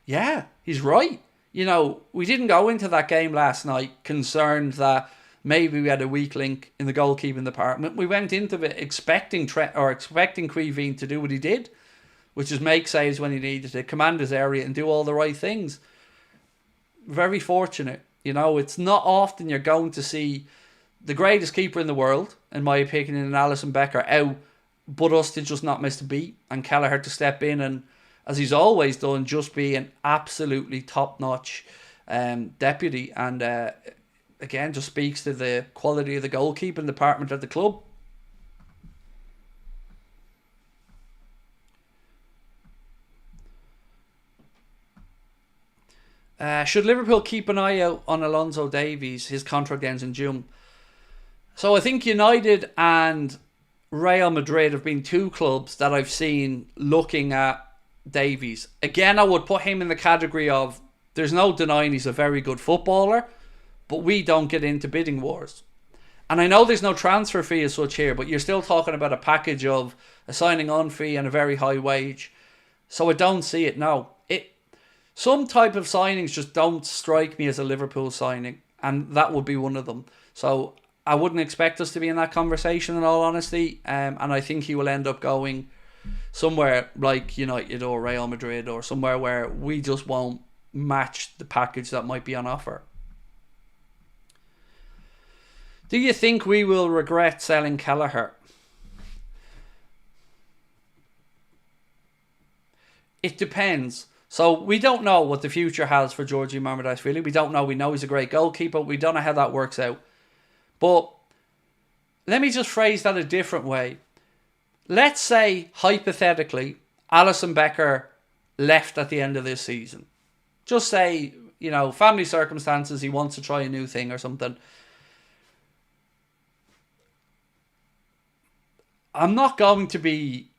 yeah, he's right. You know, we didn't go into that game last night concerned that maybe we had a weak link in the goalkeeping department. We went into it expecting Queevy to do what he did, which is make saves when he needed to, command his area and do all the right things. Very fortunate. You know, it's not often you're going to see the greatest keeper in the world, in my opinion, in Alisson Becker, out, but us to just not miss the beat, and Kelleher to step in and, as he's always done, just be an absolutely top-notch deputy. And again, just speaks to the quality of the goalkeeping department at the club. Should Liverpool keep an eye out on Alonso Davies? His contract ends in June. So I think United and Real Madrid have been two clubs that I've seen looking at Davies. Again, I would put him in the category of, there's no denying he's a very good footballer, but we don't get into bidding wars. And I know there's no transfer fee as such here, but you're still talking about a package of a signing on fee and a very high wage. So I don't see it now. Some type of signings just don't strike me as a Liverpool signing, and that would be one of them. So I wouldn't expect us to be in that conversation, in all honesty, and I think he will end up going somewhere like United or Real Madrid, or somewhere where we just won't match the package that might be on offer. Do you think we will regret selling Kelleher? It depends. So we don't know what the future has for Georgi Mamardashvili. We don't know. We know he's a great goalkeeper. We don't know how that works out. But let me just phrase that a different way. Let's say, hypothetically, Alisson Becker left at the end of this season. Just say, you know, family circumstances, he wants to try a new thing or something. I'm not going to be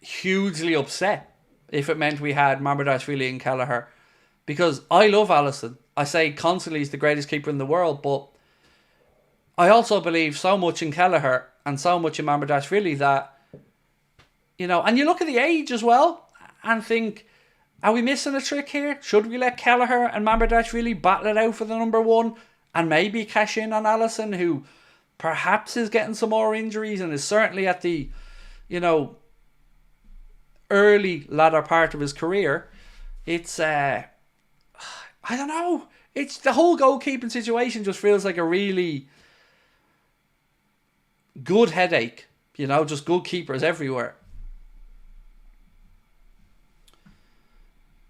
hugely upset if it meant we had Mamardashvili and Kelleher, because I love Alisson. I say constantly he's the greatest keeper in the world, but I also believe so much in Kelleher and so much in Mamardashvili that, you know, and you look at the age as well and think, are we missing a trick here? Should we let Kelleher and Mamardashvili battle it out for the number one and maybe cash in on Alisson, who perhaps is getting some more injuries and is certainly at the, you know, early latter part of his career? It's I don't know. It's the whole goalkeeping situation just feels like a really good headache. You know, just good keepers everywhere.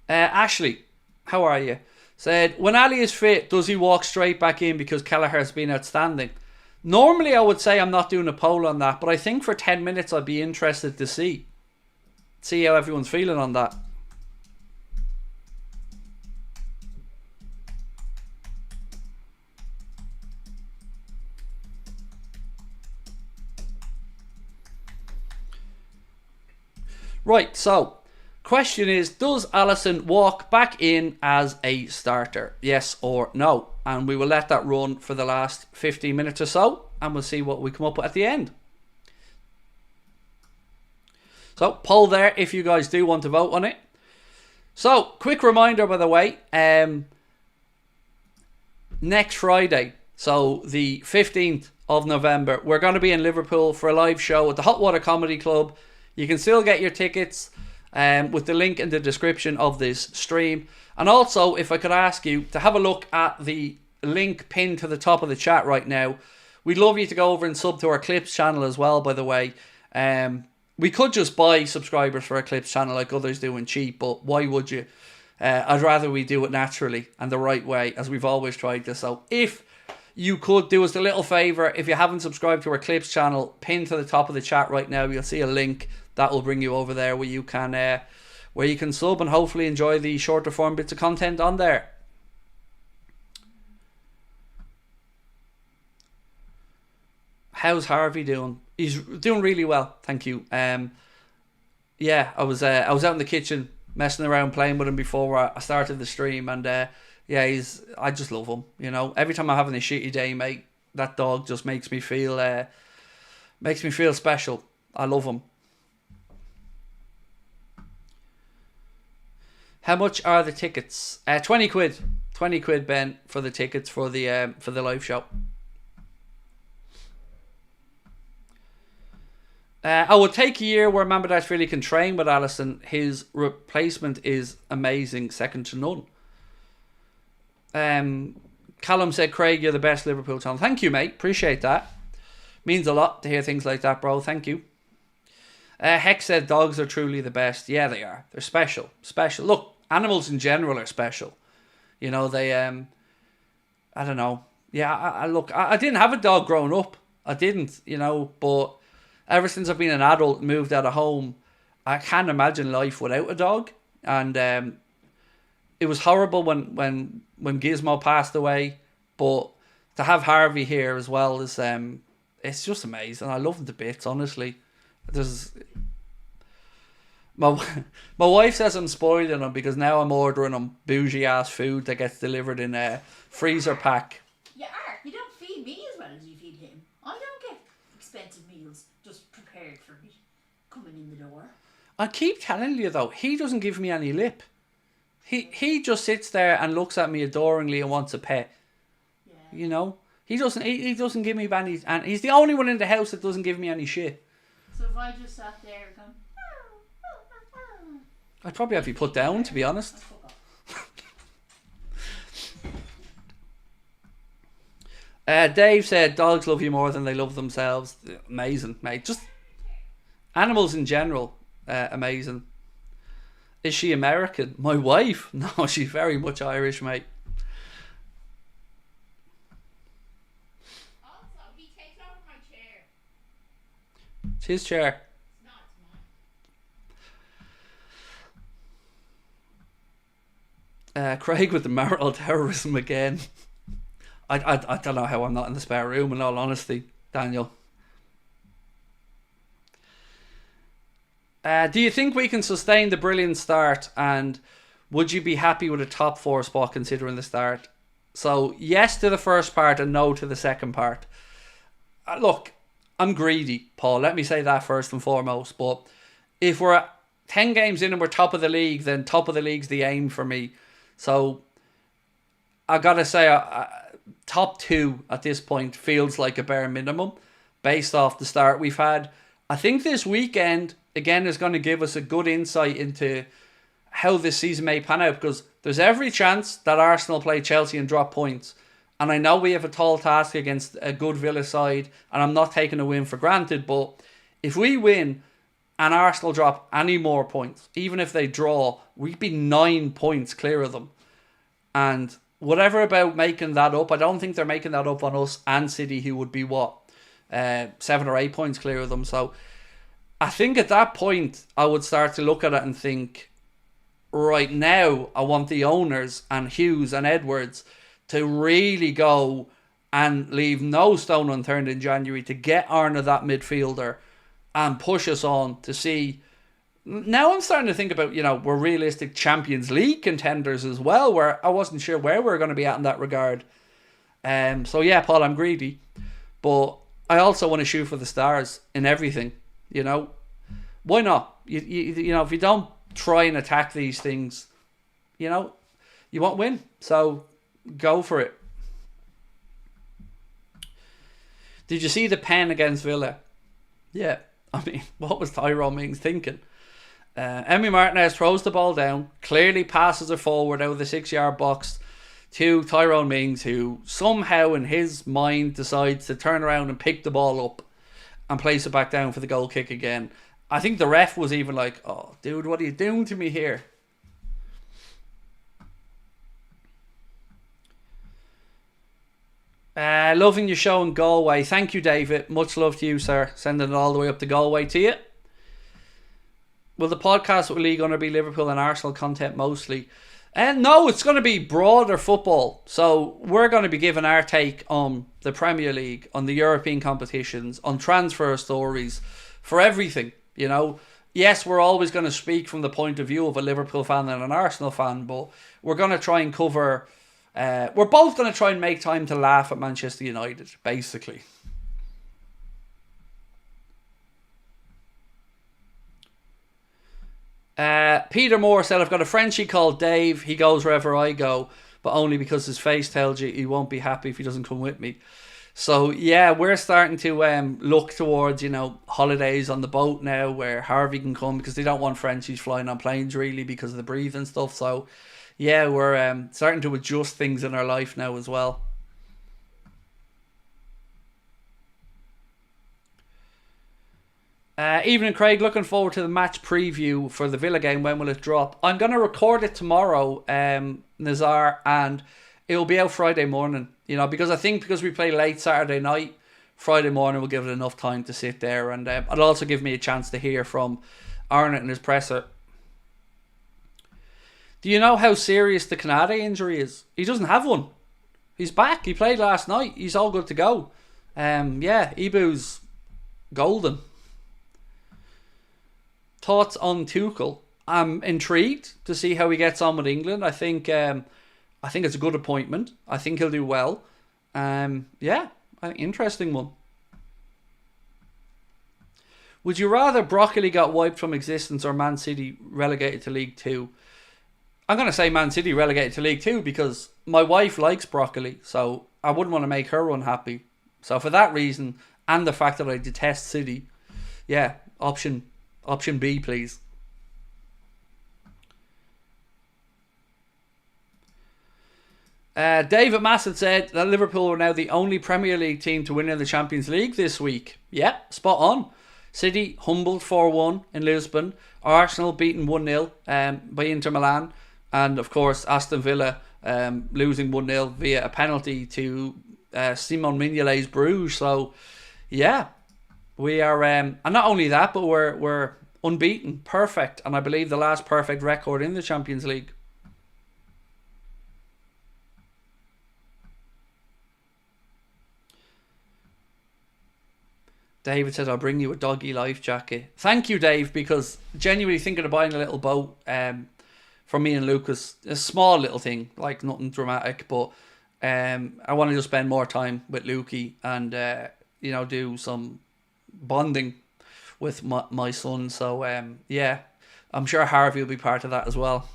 Ashley, how are you? Said, when Ali is fit, does he walk straight back in because Kelleher has been outstanding? Normally I would say I'm not doing a poll on that, but I think for 10 minutes I'd be interested to see how everyone's feeling on that. Right, so question is, does Alisson walk back in as a starter? Yes or no? And we will let that run for the last 15 minutes or so, and we'll see what we come up with at the end. So, poll there if you guys do want to vote on it. So, quick reminder, by the way, next Friday, so the 15th of November, we're going to be in Liverpool for a live show at the Hot Water Comedy Club. You can still get your tickets with the link in the description of this stream. And also, if I could ask you to have a look at the link pinned to the top of the chat right now. We'd love you to go over and sub to our Clips channel as well, by the way. We could just buy subscribers for our Clips channel like others do and cheap, but why would you? I'd rather we do it naturally and the right way, as we've always tried to. So if you could do us a little favour, if you haven't subscribed to our Clips channel, pinned to the top of the chat right now, you'll see a link that will bring you over there where you can sub and hopefully enjoy the shorter form bits of content on there. How's Harvey doing? He's doing really well, thank you. Yeah, I was out in the kitchen messing around playing with him before I started the stream, and yeah, I just love him. You know, every time I'm having a shitty day, mate, that dog just makes me feel special. I love him. How much are the tickets? 20 quid. 20 quid, Ben, for the tickets for the live show. I would take a year where Mamardashvili can train with Alisson. His replacement is amazing, second to none. Callum said, Craig, you're the best Liverpool channel. Thank you, mate. Appreciate that. Means a lot to hear things like that, bro. Thank you. Hex said, dogs are truly the best. Yeah, they are. They're special. Special. Look, animals in general are special. You know, they, I don't know. Yeah, I didn't have a dog growing up. I didn't, you know, but ever since I've been an adult, moved out of home, I can't imagine life without a dog. And it was horrible when Gizmo passed away, but to have Harvey here as well is it's just amazing. I love him to bits, honestly. My wife says I'm spoiling him because now I'm ordering him bougie ass food that gets delivered in a freezer pack. You are. You don't feed me as well as you feed him. I don't get expensive meals just prepared for me coming in the door. I keep telling you though, he doesn't give me any lip. He just sits there and looks at me adoringly and wants a pet. Yeah. You know, he doesn't give me any, and he's the only one in the house that doesn't give me any shit. So if I just sat there and I'd probably have you put down, to be honest. Dave said dogs love you more than they love themselves. Amazing, mate. Just animals in general, amazing. Is she American? My wife? No, she's very much Irish, mate. Also, he takes over my chair. It's his chair. It's not, it's mine. Craig with the marital terrorism again. I don't know how I'm not in the spare room, in all honesty, Daniel. Do you think we can sustain the brilliant start, and would you be happy with a top 4 spot considering the start? So yes to the first part and no to the second part. Look, I'm greedy, Paul. Let me say that first and foremost. But if we're 10 games in and we're top of the league, then top of the league's the aim for me. So I gotta say, top 2 at this point feels like a bare minimum based off the start we've had. I think this weekend again is going to give us a good insight into how this season may pan out, because there's every chance that Arsenal play Chelsea and drop points, and I know we have a tall task against a good Villa side, and I'm not taking a win for granted, but if we win and Arsenal drop any more points, even if they draw, we'd be 9 points clear of them. And whatever about making that up, I don't think they're making that up on us and City, who would be 7 or 8 points clear of them. So I think at that point I would start to look at it and think, right now I want the owners and Hughes and Edwards to really go and leave no stone unturned in January to get Arnold that midfielder and push us on to see. Now I'm starting to think about, we're realistic Champions League contenders as well, where I wasn't sure where we're going to be at in that regard. So yeah, Paul, I'm greedy, but I also want to shoot for the stars in everything. Why not? If you don't try and attack these things, you won't win. So go for it. Did you see the pen against Villa? Yeah. I mean, what was Tyrone Mings thinking? Emi Martinez throws the ball down, clearly passes it forward out of the 6-yard box to Tyrone Mings, who somehow in his mind decides to turn around and pick the ball up and place it back down for the goal kick again. I think the ref was even like, oh, dude, what are you doing to me here? Loving your show in Galway. Thank you, David. Much love to you, sir. Sending it all the way up to Galway to you. Will the podcast really going to be Liverpool and Arsenal content mostly? No, it's going to be broader football. So we're going to be giving our take on the Premier League, on the European competitions, on transfer stories, for everything. Yes, we're always going to speak from the point of view of a Liverpool fan and an Arsenal fan, but we're going to try and cover. We're both going to try and make time to laugh at Manchester United, basically. Peter Moore said, I've got a Frenchie called Dave. He goes wherever I go, but only because his face tells you he won't be happy if he doesn't come with me. So yeah, we're starting to look towards, holidays on the boat now where Harvey can come, because they don't want Frenchies flying on planes really because of the breathing stuff. So yeah, we're starting to adjust things in our life now as well. Evening, Craig. Looking forward to the match preview for the Villa game. When will it drop? I'm going to record it tomorrow, Nazar, and it'll be out Friday morning. Because we play late Saturday night, Friday morning will give it enough time to sit there, and it'll also give me a chance to hear from Arnott and his presser. Do you know how serious the Canada injury is? He doesn't have one. He's back. He played last night. He's all good to go. Ibu's golden. Thoughts on Tuchel? I'm intrigued to see how he gets on with England. I think it's a good appointment. I think he'll do well. Interesting one. Would you rather Broccoli got wiped from existence or Man City relegated to League 2? I'm going to say Man City relegated to League 2 because my wife likes broccoli, so I wouldn't want to make her unhappy. So for that reason, and the fact that I detest City, option B, please. David Massett said that Liverpool were now the only Premier League team to win in the Champions League this week. Yeah, spot on. City humbled 4-1 in Lisbon. Arsenal beaten 1-0 by Inter Milan. And of course Aston Villa losing 1-0 via a penalty to Simon Mignolet's Bruges. So yeah, we are, and not only that, but we're unbeaten, perfect, and I believe the last perfect record in the Champions League. David said, I'll bring you a doggy life jacket. Thank you, Dave, because genuinely thinking of buying a little boat for me and Lucas. A small little thing, like nothing dramatic, but I want to just spend more time with Lukey and, do some bonding with my son. So, yeah, I'm sure Harvey will be part of that as well.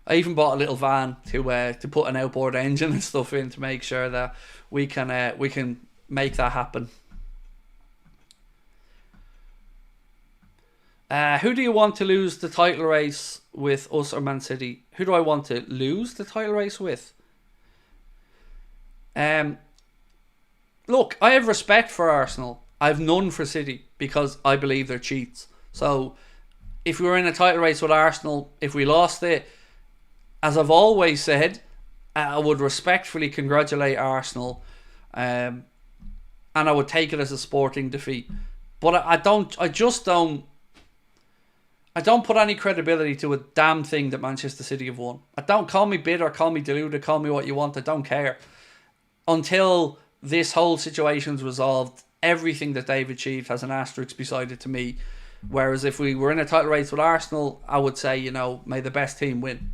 I even bought a little van to put an outboard engine and stuff in to make sure that we can make that happen. Who do you want to lose the title race with, us or Man City? Who do I want to lose the title race with? Look, I have respect for Arsenal. I have none for City because I believe they're cheats. So if we were in a title race with Arsenal, if we lost it, as I've always said, I would respectfully congratulate Arsenal, and I would take it as a sporting defeat. But I just don't put any credibility to a damn thing that Manchester City have won. I don't, call me bitter, call me deluded, call me what you want. I don't care. Until this whole situation's resolved, everything that they've achieved has an asterisk beside it to me. Whereas if we were in a title race with Arsenal, I would say, may the best team win.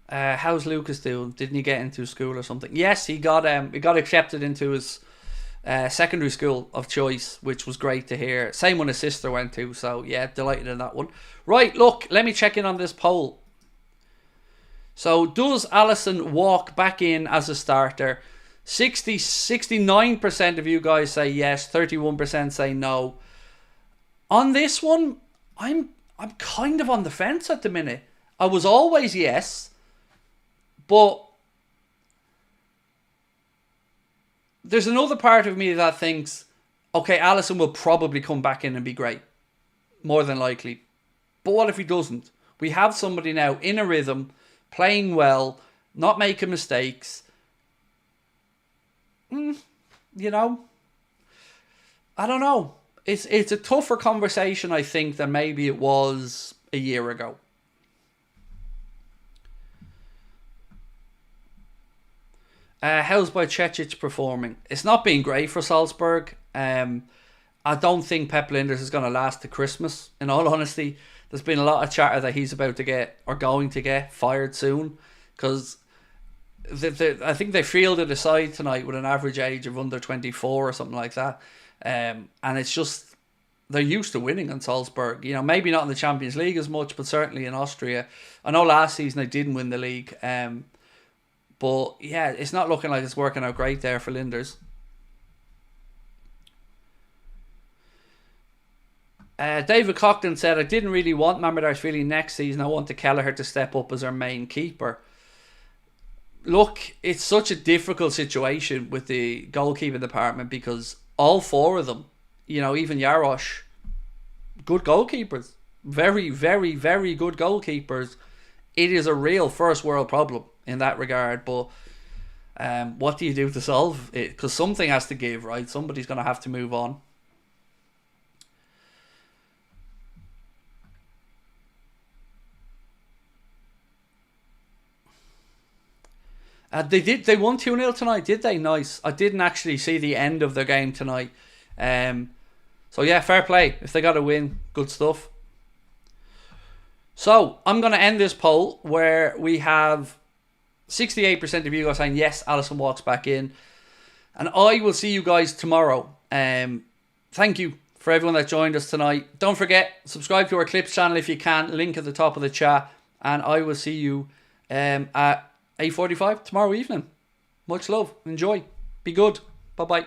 How's Lucas doing? Didn't he get into school or something? Yes, he got accepted into his secondary school of choice, which was great to hear. Same one his sister went to, so yeah, delighted in that one. Right, look, let me check in on this poll. So, does Alisson walk back in as a starter? 69% of you guys say yes, 31% say no. On this one, I'm kind of on the fence at the minute. I was always yes. But there's another part of me that thinks, okay, Alisson will probably come back in and be great. More than likely. But what if he doesn't? We have somebody now in a rhythm, playing well, not making mistakes. I don't know. It's a tougher conversation, I think, than maybe it was a year ago. How's Bajcetic performing? It's not been great for Salzburg. I don't think Pep Linders is going to last to Christmas. In all honesty, there's been a lot of chatter that he's about to get, or going to get, fired soon. Because I think they fielded a side tonight with an average age of under 24 or something like that. And it's just, they're used to winning in Salzburg. Maybe not in the Champions League as much, but certainly in Austria. I know last season they didn't win the league. But yeah, it's not looking like it's working out great there for Linders. David Cockton said, I didn't really want Mamardashvili next season. I wanted Kelleher to step up as our main keeper. Look, it's such a difficult situation with the goalkeeping department because all four of them, even Jarosz, good goalkeepers. Very, very, very good goalkeepers. It is a real first world problem in that regard, but what do you do to solve it? Because something has to give, right? Somebody's going to have to move on. They won 2-0 tonight, did they? Nice. I didn't actually see the end of their game tonight. So yeah, fair play. If they got a win, good stuff. So I'm going to end this poll where we have 68% of you guys saying yes, Alisson walks back in. And I will see you guys tomorrow. Thank you for everyone that joined us tonight. Don't forget, subscribe to our Clips channel if you can. Link at the top of the chat. And I will see you at 8:45 tomorrow evening. Much love. Enjoy. Be good. Bye-bye.